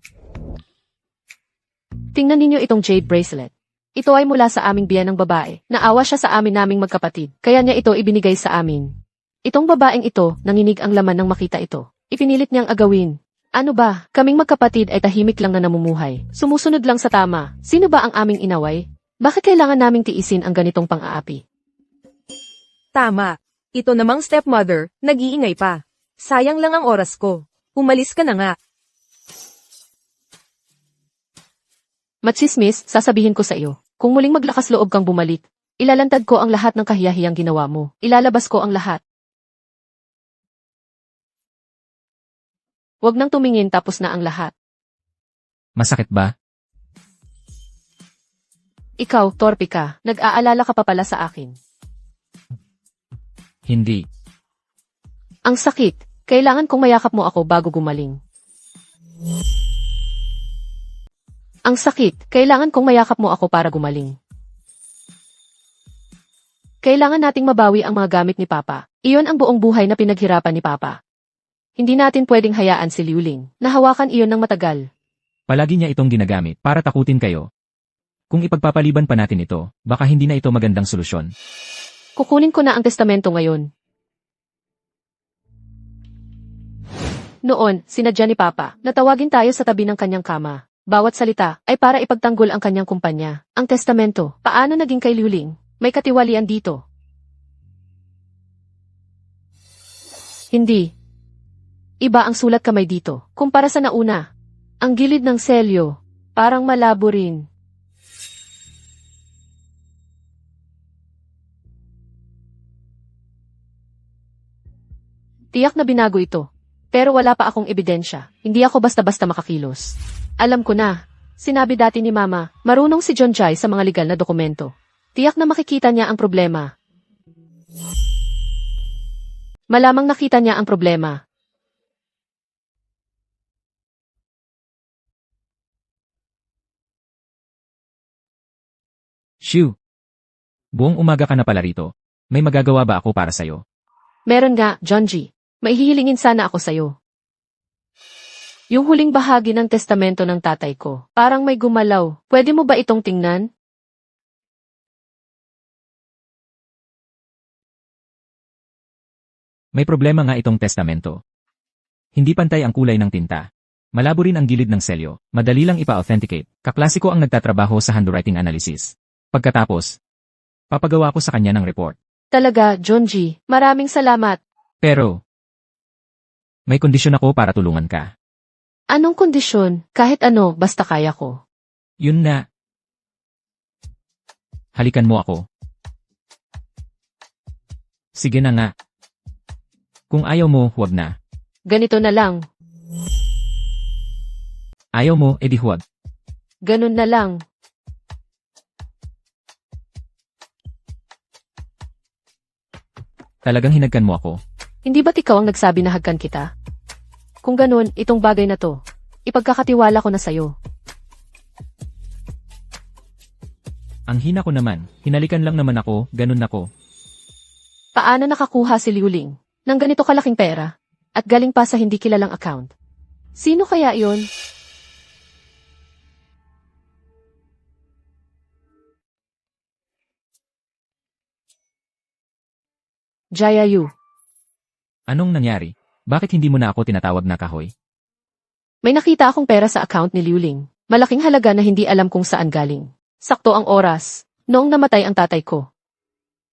Tingnan ninyo itong jade bracelet. Ito ay mula sa aming biyanang babae. Naawa siya sa amin naming magkapatid, kaya niya ito ibinigay sa amin. Itong babaeng ito, nanginig ang laman nang makita ito. Ipinilit niyang agawin. Ano ba, kaming magkapatid ay tahimik lang na namumuhay. Sumusunod lang sa tama. Sino ba ang aming inaway? Bakit kailangan naming tiisin ang ganitong pang-aapi? Tama. Ito namang stepmother, nag-iingay pa. Sayang lang ang oras ko. Umalis ka na nga. Matsismis, sasabihin ko sa iyo. Kung muling maglakas loob kang bumalik, ilalantad ko ang lahat ng kahiyahiyang ginawa mo. Ilalabas ko ang lahat. Huwag nang tumingin tapos na ang lahat. Masakit ba? Ikaw, torpe ka. Nag-aalala ka pa pala sa akin. Hindi. Ang sakit. Kailangan kong mayakap mo ako bago gumaling. Ang sakit. Kailangan kong mayakap mo ako para gumaling. Kailangan nating mabawi ang mga gamit ni Papa. Iyon ang buong buhay na pinaghirapan ni Papa. Hindi natin pwedeng hayaan si Liuling. Nahawakan iyon ng matagal. Palagi niya itong ginagamit para takutin kayo. Kung ipagpapaliban pa natin ito, baka hindi na ito magandang solusyon. Kukunin ko na ang testamento ngayon. Noon, sinadya ni Papa, natawagin tayo sa tabi ng kanyang kama. Bawat salita ay para ipagtanggol ang kanyang kumpanya. Ang testamento, paano naging kay Liuling? May katiwalian dito. Hindi. Iba ang sulat kamay dito, kumpara sa nauna. Ang gilid ng selyo, parang malabo rin. Tiyak na binago ito. Pero wala pa akong ebidensya. Hindi ako basta-basta makakilos. Alam ko na. Sinabi dati ni Mama, marunong si John Jai sa mga legal na dokumento. Tiyak na makikita niya ang problema. Malamang nakita niya ang problema. Shoo! Buong umaga ka na pala rito. May magagawa ba ako para sa'yo? Meron nga, John G. May hihilingin sana ako sa'yo. Yung huling bahagi ng testamento ng tatay ko, parang may gumalaw. Pwede mo ba itong tingnan? May problema nga itong testamento. Hindi pantay ang kulay ng tinta. Malabo rin ang gilid ng selyo. Madali lang ipa-authenticate. Kaklasiko ang nagtatrabaho sa handwriting analysis. Pagkatapos, papagawa ko sa kanya ng report. Talaga, John G. Maraming salamat. Pero, may kondisyon ako para tulungan ka. Anong kondisyon? Kahit ano, basta kaya ko. Yun na. Halikan mo ako. Sige na nga. Kung ayaw mo, huwag na. Ganito na lang. Ayaw mo, edi huwag. Ganun na lang. Talagang hinagkan mo ako. Hindi ba't ikaw ang nagsabi na hagkan kita? Kung ganun, itong bagay na to, ipagkakatiwala ko na sa'yo. Ang hina ko naman, hinalikan lang naman ako, ganun ako. Paano nakakuha si Liuling ng ganito kalaking pera? At galing pa sa hindi kilalang account. Sino kaya yon? Jayayu. Anong nangyari? Bakit hindi mo na ako tinatawag na kahoy? May nakita akong pera sa account ni Liuling. Malaking halaga na hindi alam kung saan galing. Sakto ang oras, noong namatay ang tatay ko.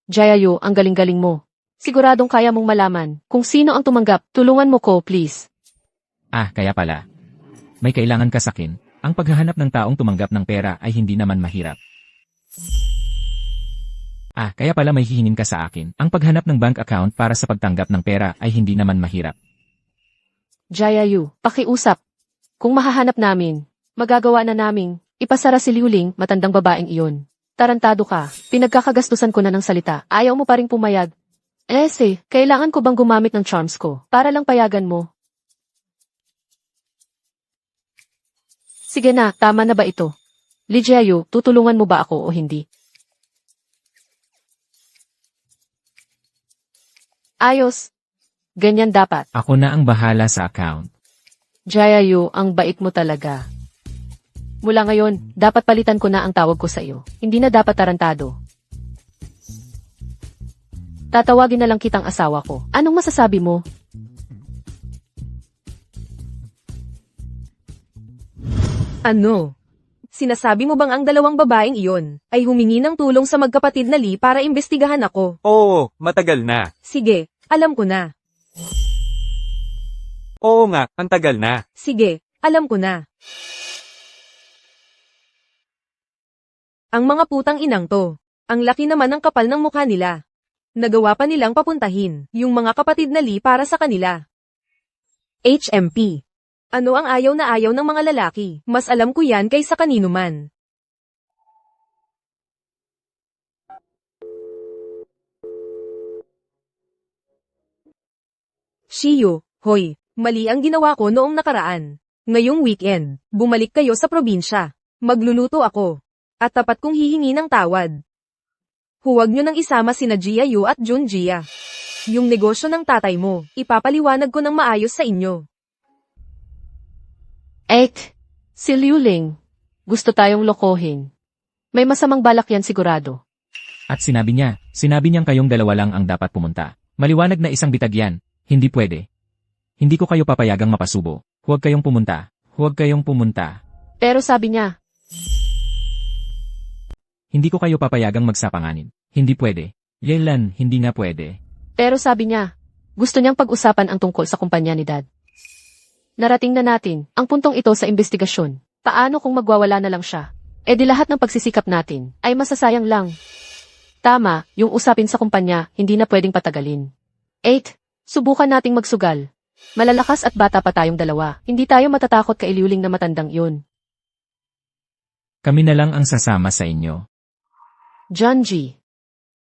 Jayayu, ang galing-galing mo. Siguradong kaya mong malaman kung sino ang tumanggap. Tulungan mo ko, please. Ah, kaya pala. May kailangan ka sakin. Ang paghahanap ng taong tumanggap ng pera ay hindi naman mahirap. Kaya pala may hihingin ka sa akin. Ang paghanap ng bank account para sa pagtanggap ng pera ay hindi naman mahirap. Jiayu, pakiusap. Kung mahahanap namin, magagawa na naming ipasara si Liu Ling, matandang babaeng iyon. Tarantado ka, pinagkakagastusan ko na ng salita. Ayaw mo pa ring pumayag. Kailangan ko bang gumamit ng charms ko para lang payagan mo? Sige na, tama na ba ito? Li Jiayu, tutulungan mo ba ako o hindi? Ayos. Ganyan dapat. Ako na ang bahala sa account. Jiayu, ang bait mo talaga. Mula ngayon, dapat palitan ko na ang tawag ko sa iyo. Hindi na dapat tarantado. Tatawagin na lang kitang asawa ko. Anong masasabi mo? Ano? Sinasabi mo bang ang dalawang babaeng iyon ay humingi ng tulong sa magkapatid na Lee para imbestigahan ako? Oo, matagal na. Sige, alam ko na. Oo nga, ang tagal na. Sige, alam ko na. Ang mga putang inang to. Ang laki naman ng kapal ng mukha nila. Nagawa pa nilang papuntahin yung mga kapatid na Lee para sa kanila. HMP. Ano ang ayaw na ayaw ng mga lalaki? Mas alam ko yan kaysa kanino man. Shiyu, hoy, mali ang ginawa ko noong nakaraan. Ngayong weekend, bumalik kayo sa probinsya. Magluluto ako. At tapat kong hihingi ng tawad. Huwag nyo nang isama sina Jiayu at Junjia. Yung negosyo ng tatay mo, ipapaliwanag ko ng maayos sa inyo. Si Liu Ling. Gusto tayong lokohin. May masamang balak yan sigurado. At sinabi niyang kayong dalawa lang ang dapat pumunta. Maliwanag na isang bitag yan. Hindi pwede. Hindi ko kayo papayagang mapasubo. Huwag kayong pumunta. Huwag kayong pumunta. Pero sabi niya, Hindi ko kayo papayagang magsapanganin. Hindi pwede. Yelan, hindi nga pwede. pero sabi niya, gusto niyang pag-usapan ang tungkol sa kumpanya ni Dad. Narating na natin ang puntong ito sa investigasyon. Paano kung magwawala na lang siya? Di lahat ng pagsisikap natin ay masasayang lang. Tama, yung usapin sa kumpanya, hindi na pwedeng patagalin. 8. Subukan nating magsugal. Malalakas at bata pa tayong dalawa. Hindi tayo matatakot kay Liu Ling na matandang yun. Kami na lang ang sasama sa inyo. Junji,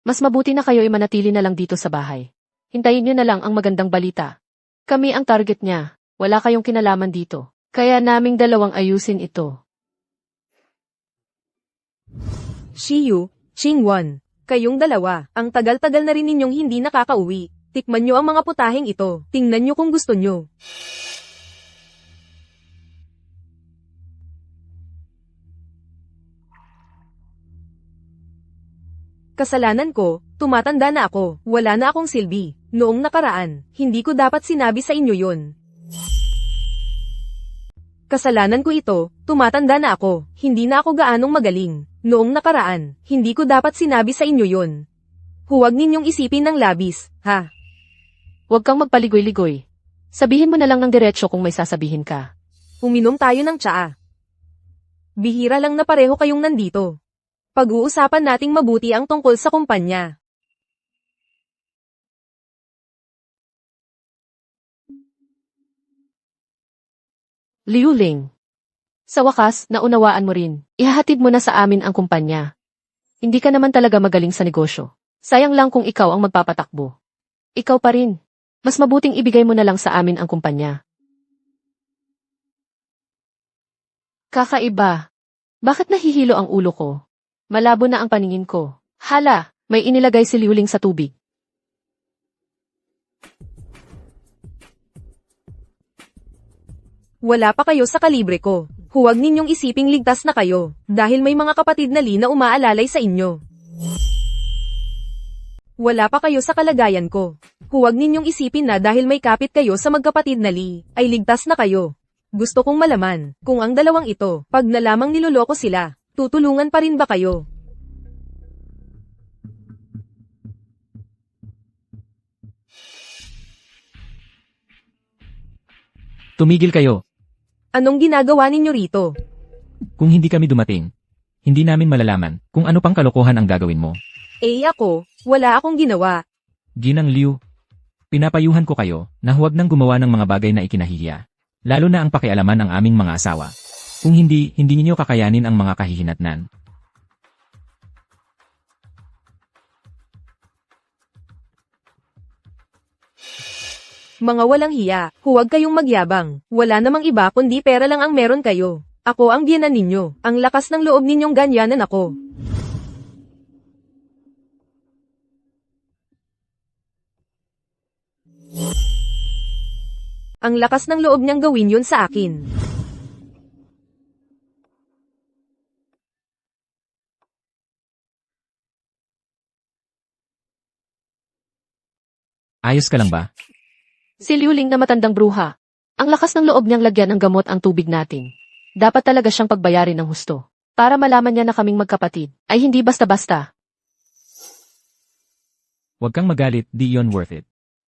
mas mabuti na kayo ay manatili na lang dito sa bahay. Hintayin niyo na lang ang magandang balita. Kami ang target niya. Wala kayong kinalaman dito. Kaya naming dalawang ayusin ito. Shiyu, Chingwon, kayong dalawa, ang tagal-tagal na rin ninyong hindi nakakauwi. Tikman nyo ang mga putaheng ito. Tingnan nyo kung gusto nyo. Kasalanan ko, tumatanda na ako, wala na akong silbi. Noong nakaraan, hindi ko dapat sinabi sa inyo yon. Kasalanan ko ito, tumatanda na ako, hindi na ako gaanong magaling. Noong nakaraan, hindi ko dapat sinabi sa inyo yon. Huwag ninyong isipin ng labis, ha? Huwag kang magpaligoy-ligoy. Sabihin mo na lang ng diretsyo kung may sasabihin ka. Uminom tayo ng tsaa. Bihira lang na pareho kayong nandito. Pag-uusapan nating mabuti ang tungkol sa kumpanya. Liu Ling. Sa wakas, naunawaan mo rin. Ihahatid mo na sa amin ang kumpanya. Hindi ka naman talaga magaling sa negosyo. Sayang lang kung ikaw ang magpapatakbo. Ikaw pa rin. Mas mabuting ibigay mo na lang sa amin ang kumpanya. Kakaiba. Bakit nahihilo ang ulo ko? Malabo na ang paningin ko. Hala, may inilagay si Liu Ling sa tubig. Wala pa kayo sa kalibre ko. Huwag ninyong isiping ligtas na kayo, dahil may mga kapatid na Lee na umaalalay sa inyo. Wala pa kayo sa kalagayan ko. Huwag ninyong isipin na dahil may kapit kayo sa magkapatid na Lee, ay ligtas na kayo. Gusto kong malaman, kung ang dalawang ito, pag nalamang niloloko sila, tutulungan pa rin ba kayo? Tumigil kayo. Anong ginagawa ninyo rito? Kung hindi kami dumating, hindi namin malalaman kung ano pang kalokohan ang gagawin mo. Ako, wala akong ginawa. Ginang Liu, pinapayuhan ko kayo na huwag nang gumawa ng mga bagay na ikinahihiya. Lalo na ang pakialaman ng aming mga asawa. Kung hindi ninyo kakayanin ang mga kahihinatnan. Mga walang hiya, huwag kayong magyabang. Wala namang iba kundi pera lang ang meron kayo. Ako ang biyenan ninyo. Ang lakas ng loob ninyong ganyanan ako. Ang lakas ng loob niyang gawin yun sa akin. Ayos ka lang ba? Si Liu Ling na matandang bruha. Ang lakas ng loob niyang lagyan ng gamot ang tubig natin. Dapat talaga siyang pagbayarin ng husto. Para malaman niya na kaming magkapatid, ay hindi basta-basta. Huwag kang magalit, di yon worth it.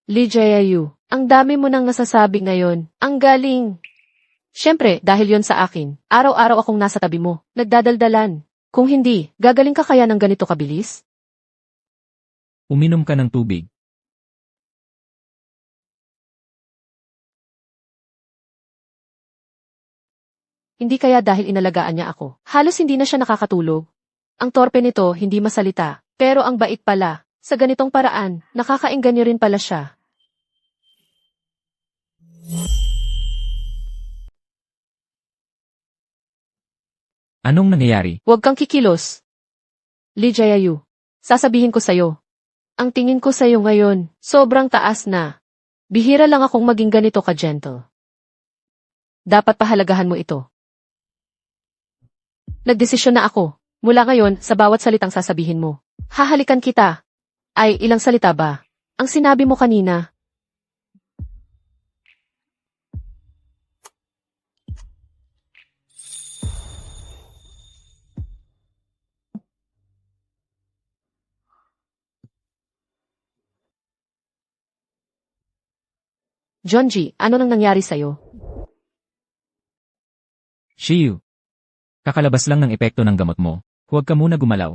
Li Jiayu, ang dami mo nang nasasabi ngayon. Ang galing. Siyempre, dahil yon sa akin, araw-araw akong nasa tabi mo, nagdadaldalan. Kung hindi, gagaling ka kaya ng ganito kabilis? Uminom ka ng tubig. Hindi kaya dahil inalagaan niya ako. Halos hindi na siya nakakatulog. Ang torpe nito, hindi masalita. Pero ang bait pala. Sa ganitong paraan, nakakaengganyo rin pala siya. Anong nangyayari? Huwag kang kikilos. Li Jiayu, sasabihin ko sa'yo. Ang tingin ko sa'yo ngayon, sobrang taas na. Bihira lang akong maging ganito ka-gentle. Dapat pahalagahan mo ito. Nagdesisyon na ako. Mula ngayon, sa bawat salitang sasabihin mo. Hahalikan kita. Ay, ilang salita ba? Ang sinabi mo kanina. Jonji, ano nang nangyari sa'yo? Shiyu. Kakalabas lang ng epekto ng gamot mo. Huwag ka muna gumalaw.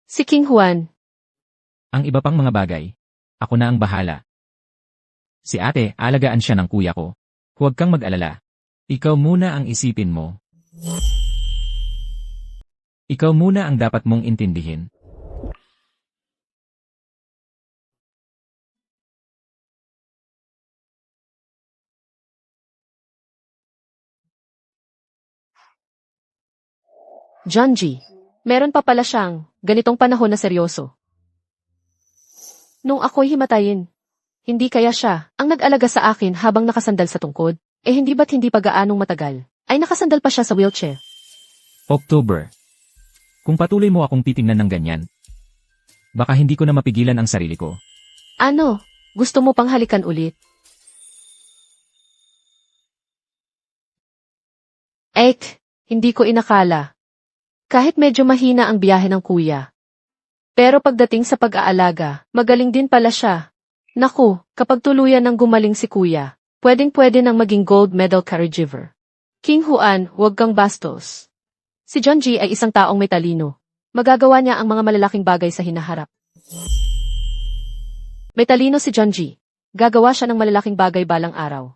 Si King Juan. Ang iba pang mga bagay. Ako na ang bahala. Si ate, alagaan siya ng kuya ko. Huwag kang mag-alala. Ikaw muna ang isipin mo. Ikaw muna ang dapat mong intindihin. Jonji, meron pa pala siyang ganitong panahon na seryoso. Nung ako'y himatayin, hindi kaya siya ang nag-alaga sa akin habang nakasandal sa tungkod? Hindi ba't hindi pa gaanong matagal, ay nakasandal pa siya sa wheelchair? October. Kung patuloy mo akong titingnan ng ganyan, baka hindi ko na mapigilan ang sarili ko. Ano? Gusto mo pang halikan ulit? Hindi ko inakala. Kahit medyo mahina ang biyahe ng kuya. Pero pagdating sa pag-aalaga, magaling din pala siya. Naku, kapag tuluyan ng gumaling si kuya, pwedeng-pwede nang maging gold medal caregiver. King Juan, huwag kang bastos. Si Jonji ay isang taong may talino. Magagawa niya ang mga malalaking bagay sa hinaharap. May talino si Jonji. Gagawa siya ng malalaking bagay balang araw.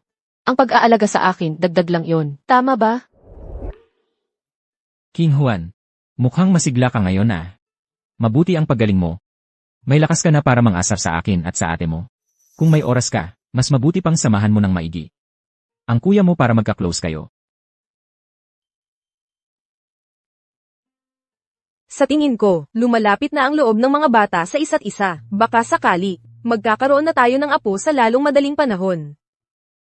Ang pag-aalaga sa akin, dagdag lang yon. Tama ba? King Juan, mukhang masigla ka ngayon ah. Mabuti ang paggaling mo. May lakas ka na para mangasar sa akin at sa ate mo. Kung may oras ka, mas mabuti pang samahan mo ng maigi. Ang kuya mo para magka-close kayo. Sa tingin ko, lumalapit na ang loob ng mga bata sa isa't isa. Baka sakali, magkakaroon na tayo ng apo sa lalong madaling panahon.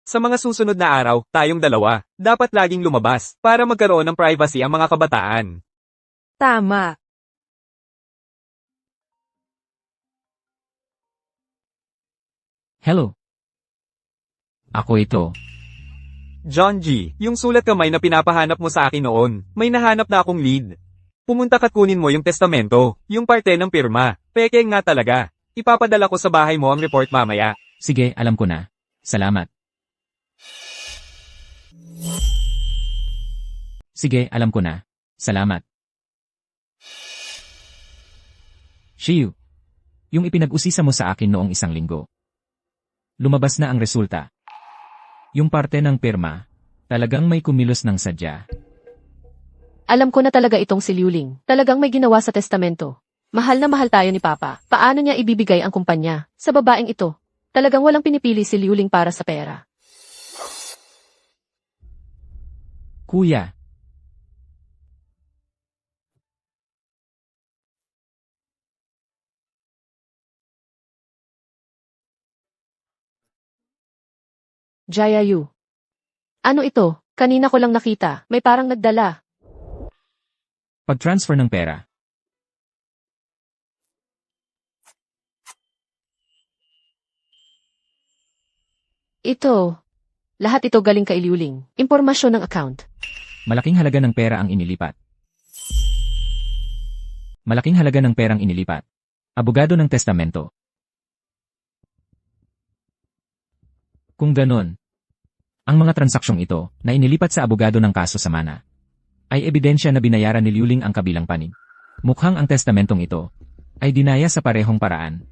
Sa mga susunod na araw, tayong dalawa, dapat laging lumabas para magkaroon ng privacy ang mga kabataan. Tama. Hello. Ako ito. Jonji, yung sulat kamay na pinapahanap mo sa akin noon, may nahanap na akong lead. Pumunta ka't kunin mo yung testamento, yung parte ng pirma. Peke nga talaga. Ipapadala ko sa bahay mo ang report mamaya. Sige, alam ko na. Salamat. Sige, alam ko na. Salamat. Shiyu. Yung ipinag-usisa mo sa akin noong 1 linggo. Lumabas na ang resulta. Yung parte ng pirma, talagang may kumilos ng sadya. Alam ko na talaga itong si Liu Ling. Talagang may ginawa sa testamento. Mahal na mahal tayo ni Papa. Paano niya ibibigay ang kumpanya sa babaeng ito? Talagang walang pinipili si Liu Ling para sa pera. Kuya. Jiayu. Ano ito? Kanina ko lang nakita. May parang nagdala. Pag-transfer ng pera. Ito. Lahat ito galing kay Liu Ling. Impormasyon ng account. Malaking halaga ng pera ang inilipat. Malaking halaga ng perang inilipat. Abogado ng testamento. Kung ganon, ang mga transaksyong ito na inilipat sa abogado ng kaso sa mana ay ebidensya na binayaran ni Liu Ling ang kabilang panig. Mukhang ang testamentong ito ay dinaya sa parehong paraan.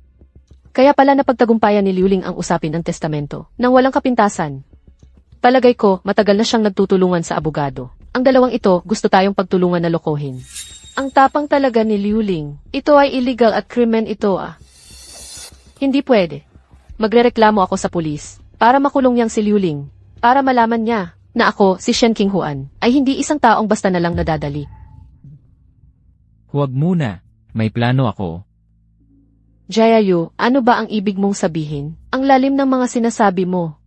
Kaya pala napagtagumpayan ni Liu Ling ang usapin ng testamento nang walang kapintasan. Palagay ko, matagal na siyang nagtutulungan sa abogado. Ang dalawang ito gusto tayong pagtulungan na lokohin. Ang tapang talaga ni Liu Ling. Ito ay illegal at krimen ito Hindi pwede. Magrereklamo ako sa pulis para makulong niyang si Liu Ling. Para malaman niya na ako, si Shen Qinghuan, ay hindi isang taong basta na lang nadadali. Huwag muna, may plano ako. Jiayu, ano ba ang ibig mong sabihin? Ang lalim ng mga sinasabi mo.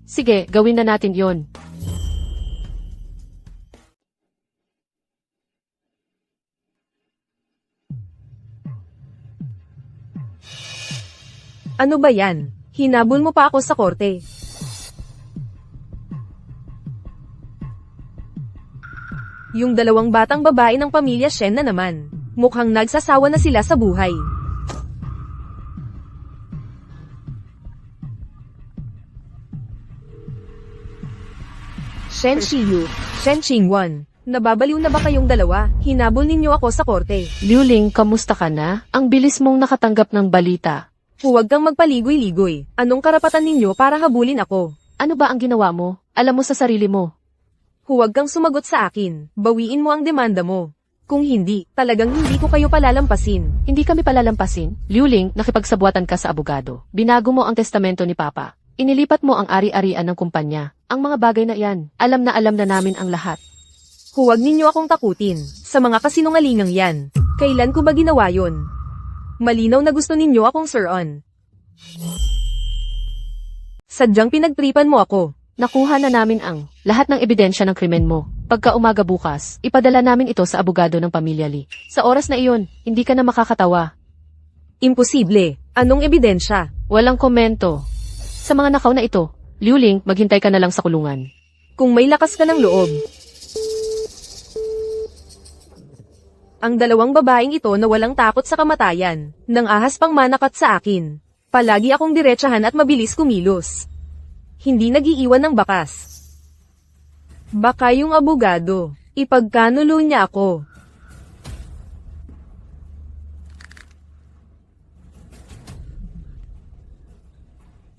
Sige, gawin na natin yon. Ano ba yan? Hinabol mo pa ako sa korte. Yung dalawang batang babae ng pamilya Shen na naman. Mukhang nagsasawa na sila sa buhay. Shen Shiyu, Shen Qingwan, nababaliw na ba kayong dalawa? Hinabol ninyo ako sa korte. Liu Ling, kamusta ka na? Ang bilis mong nakatanggap ng balita. Huwag kang magpaligoy-ligoy. Anong karapatan ninyo para habulin ako? Ano ba ang ginawa mo? Alam mo sa sarili mo. Huwag kang sumagot sa akin. Bawiin mo ang demanda mo. Kung hindi, talagang hindi ko kayo palalampasin. Hindi kami palalampasin. Liu Ling, nakipagsabuatan ka sa abogado. Binago mo ang testamento ni Papa. Inilipat mo ang ari-arian ng kumpanya. Ang mga bagay na iyan, alam na namin ang lahat. Huwag ninyo akong takutin. Sa mga kasinungalingang yan. Kailan ko ba ginawa yon? Malinaw na gusto ninyo akong suron. Sadyang pinagtripan mo ako. Nakuha na namin ang lahat ng ebidensya ng krimen mo. Pagka umaga bukas, ipadala namin ito sa abogado ng pamilya Lee. Sa oras na iyon, hindi ka na makakatawa. Imposible. Anong ebidensya? Walang komento. Sa mga nakaw na ito, Liu Ling, maghintay ka na lang sa kulungan. Kung may lakas ka ng loob. Ang dalawang babaeng ito na walang takot sa kamatayan, nang ahas pang manakat sa akin. Palagi akong diretsahan at mabilis kumilos. Hindi nagiiwan ng bakas. Baka yung abogado, ipagkanulo niya ako.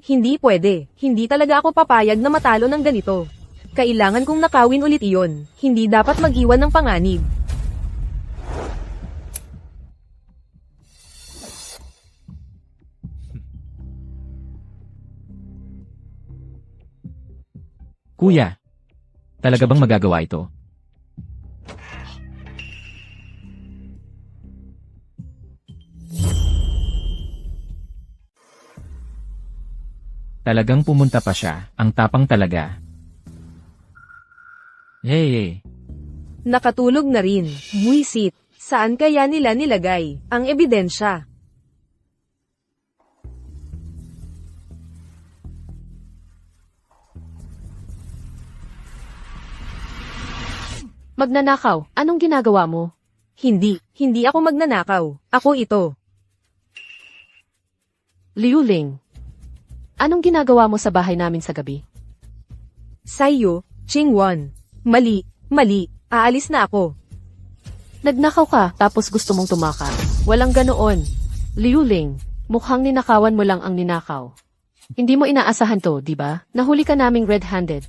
Hindi pwede. Hindi talaga ako papayag na matalo ng ganito. Kailangan kong nakawin ulit iyon. Hindi dapat mag-iwan ng panganib. Kuya, talaga bang magagawa ito? Talagang pumunta pa siya, ang tapang talaga. Hey. Nakatulog na rin. Buisit. Saan kaya nila nilagay ang ebidensya? Magnanakaw, anong ginagawa mo? Hindi ako magnanakaw. Ako ito. Liu Ling, anong ginagawa mo sa bahay namin sa gabi? Saiyo, Chingwon. Mali, mali, aalis na ako. Nagnakaw ka tapos gusto mong tumakas. Walang ganoon. Liu Ling, mukhang ninakawan mo lang ang ninakaw. Hindi mo inaasahan to, di ba? Nahuli ka naming red-handed.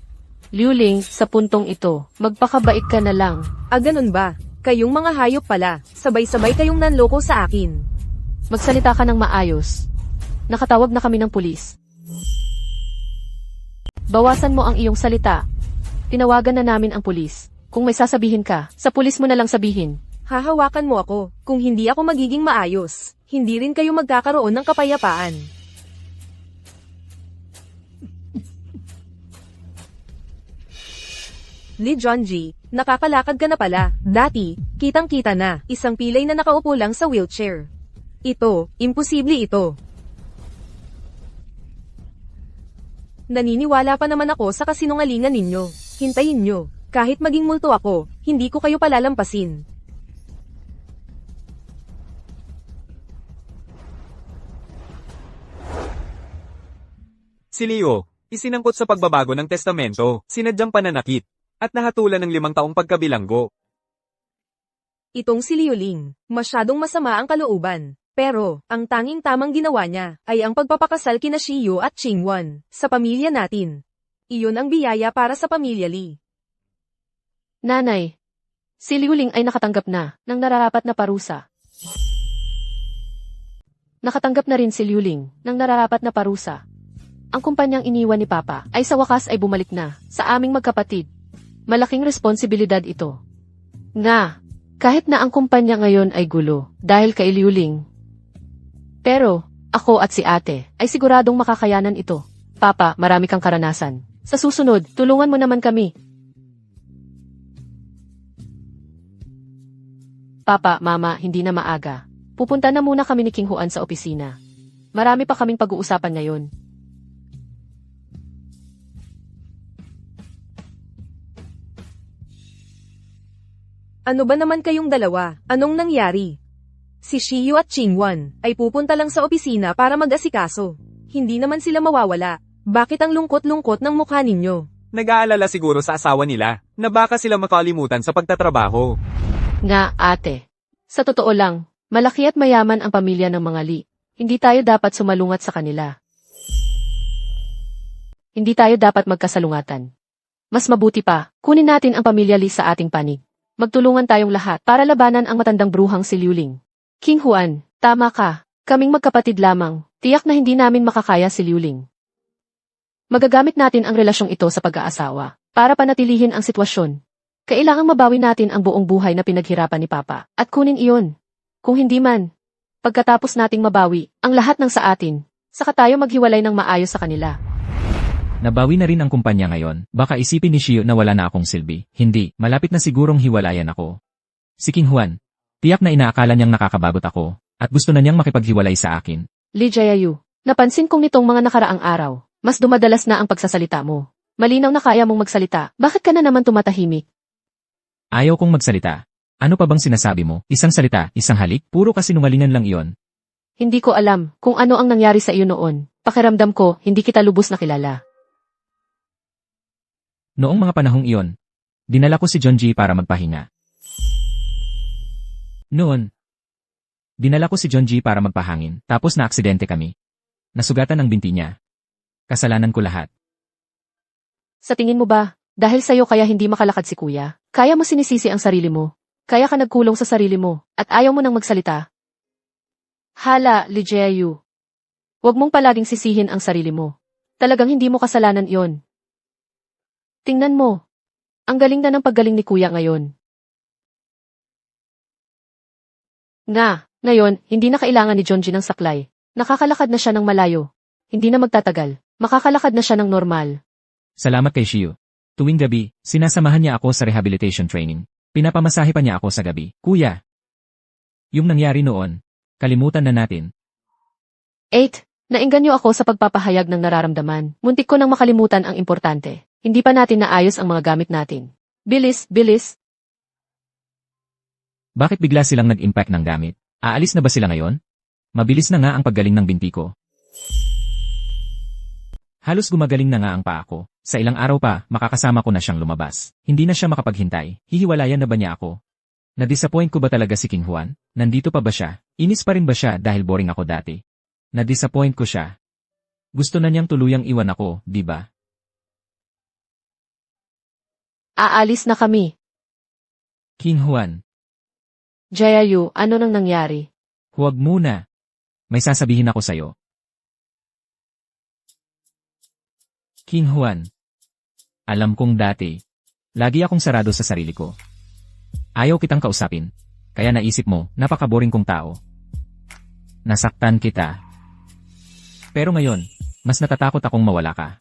Liu Ling, sa puntong ito, magpakabait ka na lang. Ganun ba? Kayong mga hayop pala, sabay-sabay kayong nanloko sa akin. Magsalita ka ng maayos. Nakatawag na kami ng pulis. Bawasan mo ang iyong salita. Tinawagan na namin ang pulis. Kung may sasabihin ka, sa pulis mo na lang sabihin. Hahawakan mo ako, kung hindi ako magiging maayos. Hindi rin kayo magkakaroon ng kapayapaan. Lee Jonji, nakakalakad ka na pala. Dati, kitang-kita na, isang pilay na nakaupo lang sa wheelchair. Ito, imposible ito. Naniniwala pa naman ako sa kasinungalingan ninyo. Hintayin nyo, kahit maging multo ako, hindi ko kayo palalampasin. Si Leo, isinangkot sa pagbabago ng testamento, sinadyang pananakit, at nahatulan ng 5 taong pagkabilanggo. Itong si Liu Ling, masyadong masama ang kalooban. Pero, ang tanging tamang ginawa niya, ay ang pagpapakasal kina Shiyu at Chingwon, sa pamilya natin. Iyon ang biyaya para sa pamilya Lee. Nanay, si Liu Ling ay nakatanggap na ng nararapat na parusa. Nakatanggap na rin si Liu Ling ng nararapat na parusa. Ang kumpanyang iniwan ni Papa ay sa wakas ay bumalik na sa aming magkapatid. Malaking responsibilidad ito. Nga, kahit na ang kumpanya ngayon ay gulo dahil kay Liu Ling. Pero, ako at si ate ay siguradong makakayanan ito. Papa, marami kang karanasan. Sa susunod, tulungan mo naman kami. Papa, Mama, hindi na maaga. Pupunta na muna kami ni King Huan sa opisina. Marami pa kaming pag-uusapan ngayon. Ano ba naman kayong dalawa? Anong nangyari? Si Shiyu at Chingwon ay pupunta lang sa opisina para mag-asikaso. Hindi naman sila mawawala. Bakit ang lungkot-lungkot ng mukha ninyo? Nag-aalala siguro sa asawa nila, na baka sila makalimutan sa pagtatrabaho. Nga, ate. Sa totoo lang, malaki at mayaman ang pamilya ng mga Lee. Hindi tayo dapat sumalungat sa kanila. Hindi tayo dapat magkasalungatan. Mas mabuti pa, kunin natin ang pamilya Lee sa ating panig. Magtulungan tayong lahat para labanan ang matandang bruhang si Liu Ling. King Huan, tama ka. Kaming magkapatid lamang. Tiyak na hindi namin makakaya si Liu Ling. Magagamit natin ang relasyong ito sa pag-aasawa para panatilihin ang sitwasyon. Kailangang mabawi natin ang buong buhay na pinaghirapan ni Papa at kunin iyon. Kung hindi man, pagkatapos nating mabawi ang lahat ng sa atin, saka tayo maghiwalay ng maayos sa kanila. Nabawi na rin ang kumpanya ngayon, baka isipin ni Shiyu na wala na akong silbi. Hindi, malapit na sigurong hiwalayan ako. Si King Huan, tiyak na inaakala niyang nakakabagot ako, at gusto na niyang makipaghiwalay sa akin. Lee Jaeyu, napansin kong nitong mga nakaraang araw, mas dumadalas na ang pagsasalita mo. Malinaw na kaya mong magsalita, bakit ka na naman tumatahimik? Ayaw kong magsalita. Ano pa bang sinasabi mo? Isang salita, isang halik? Puro kasinungalingan lang iyon. Hindi ko alam kung ano ang nangyari sa iyo noon. Pakiramdam ko, hindi kita lubos na kilala. Noong mga panahong iyon, dinala ko si Jonji para magpahinga. Noon, dinala ko si Jonji para magpahangin, tapos na-aksidente kami. Nasugatan ang binti niya. Kasalanan ko lahat. Sa tingin mo ba, dahil sa'yo kaya hindi makalakad si kuya, kaya mo sinisisi ang sarili mo, kaya ka nagkulong sa sarili mo, at ayaw mo nang magsalita? Hala, Lee Jaeyu. Huwag mong palaging sisihin ang sarili mo. Talagang hindi mo kasalanan iyon. Tingnan mo. Ang galing na ng paggaling ni kuya ngayon. Ngayon, hindi na kailangan ni Jonji ng saklay. Nakakalakad na siya ng malayo. Hindi na magtatagal. Makakalakad na siya ng normal. Salamat kay Shiyu. Tuwing gabi, sinasamahan niya ako sa rehabilitation training. Pinapamasahe pa niya ako sa gabi. Kuya! Yung nangyari noon, kalimutan na natin. 8. Naengganyo ako sa pagpapahayag ng nararamdaman. Muntik ko nang makalimutan ang importante. Hindi pa natin naayos ang mga gamit natin. Bilis, bilis. Bakit bigla silang nag-impact ng gamit? Aalis na ba sila ngayon? Mabilis na nga ang paggaling ng binti ko. Halos gumagaling na nga ang paa ko. Sa ilang araw pa, makakasama ko na siyang lumabas. Hindi na siya makapaghintay. Hihiwalayan na ba niya ako? Na-disappoint ko ba talaga si King Juan? Nandito pa ba siya? Inis pa rin ba siya dahil boring ako dati? Na-disappoint ko siya. Gusto na niyang tuluyang iwan ako, di ba? Aalis na kami. King Juan, Jiayu, ano nang nangyari? huwag muna. May sasabihin ako sa'yo. King Juan, alam kong dati, lagi akong sarado sa sarili ko. Ayaw kitang kausapin, kaya naisip mo, napaka-boring kong tao. Nasaktan kita. Pero ngayon, mas natatakot akong mawala ka.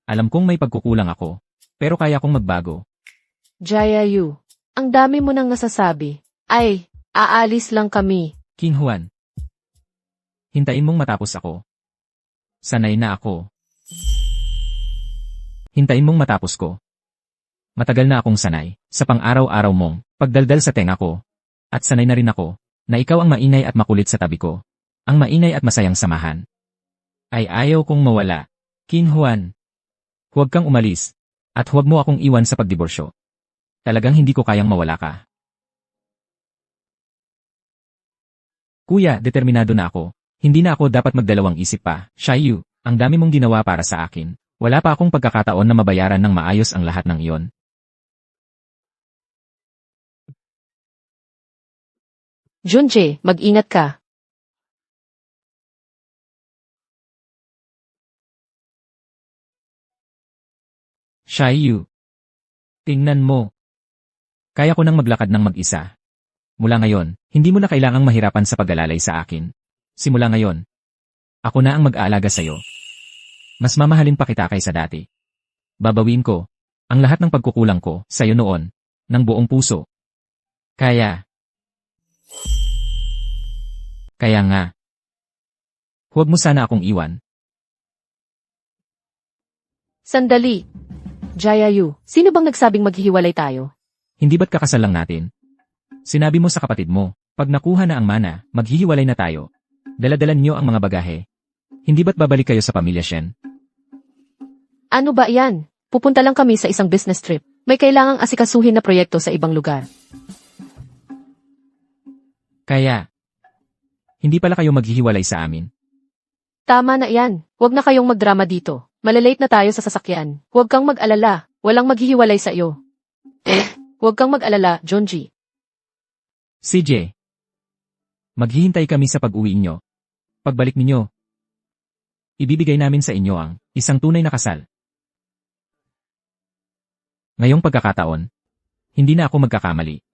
Alam kong may pagkukulang ako, pero kaya kong magbago. Jiayu, ang dami mo nang nasasabi. Ay, aalis lang kami. King Juan, hintayin mong matapos ako. Sanay na ako. Hintayin mong matapos ko. Matagal na akong sanay, sa pang-araw-araw mong pagdaldal sa tenga ko. At sanay na rin ako, na ikaw ang maingay at makulit sa tabi ko. Ang maingay at masayang samahan. Ay ayaw kong mawala. King Juan, huwag kang umalis. At huwag mo akong iwan sa pagdiborsyo. Talagang hindi ko kayang mawala ka. Kuya, determinado na ako. Hindi na ako dapat magdalawang isip pa. Xiaoyu, ang dami mong ginawa para sa akin. Wala pa akong pagkakataon na mabayaran ng maayos ang lahat ng iyon. Junje, mag-ingat ka. Xiaoyu, tingnan mo. Kaya ko nang maglakad ng mag-isa. Mula ngayon, hindi mo na kailangang mahirapan sa pag-alalay sa akin. Simula ngayon, ako na ang mag-aalaga sa'yo. Mas mamahalin pa kita kaysa dati. Babawin ko ang lahat ng pagkukulang ko sa'yo noon, ng buong puso. Kaya nga, huwag mo sana akong iwan. Sandali. Jiayu, sino bang nagsabing maghihiwalay tayo? Hindi ba't kakasal lang natin? Sinabi mo sa kapatid mo, pag nakuha na ang mana, maghihiwalay na tayo. Daladalan niyo ang mga bagahe. Hindi ba't babalik kayo sa pamilya Shen? Ano ba yan? Pupunta lang kami sa isang business trip. May kailangang asikasuhin na proyekto sa ibang lugar. Kaya, hindi pala kayo maghihiwalay sa amin. Tama na yan. Huwag na kayong magdrama dito. Malalate na tayo sa sasakyan. Huwag kang mag-alala. Walang maghihiwalay sa iyo. Huwag kang mag-alala, Junji. CJ, maghihintay kami sa pag-uwi inyo. Pagbalik ninyo, ibibigay namin sa inyo ang isang tunay na kasal. Ngayong pagkakataon, hindi na ako magkakamali.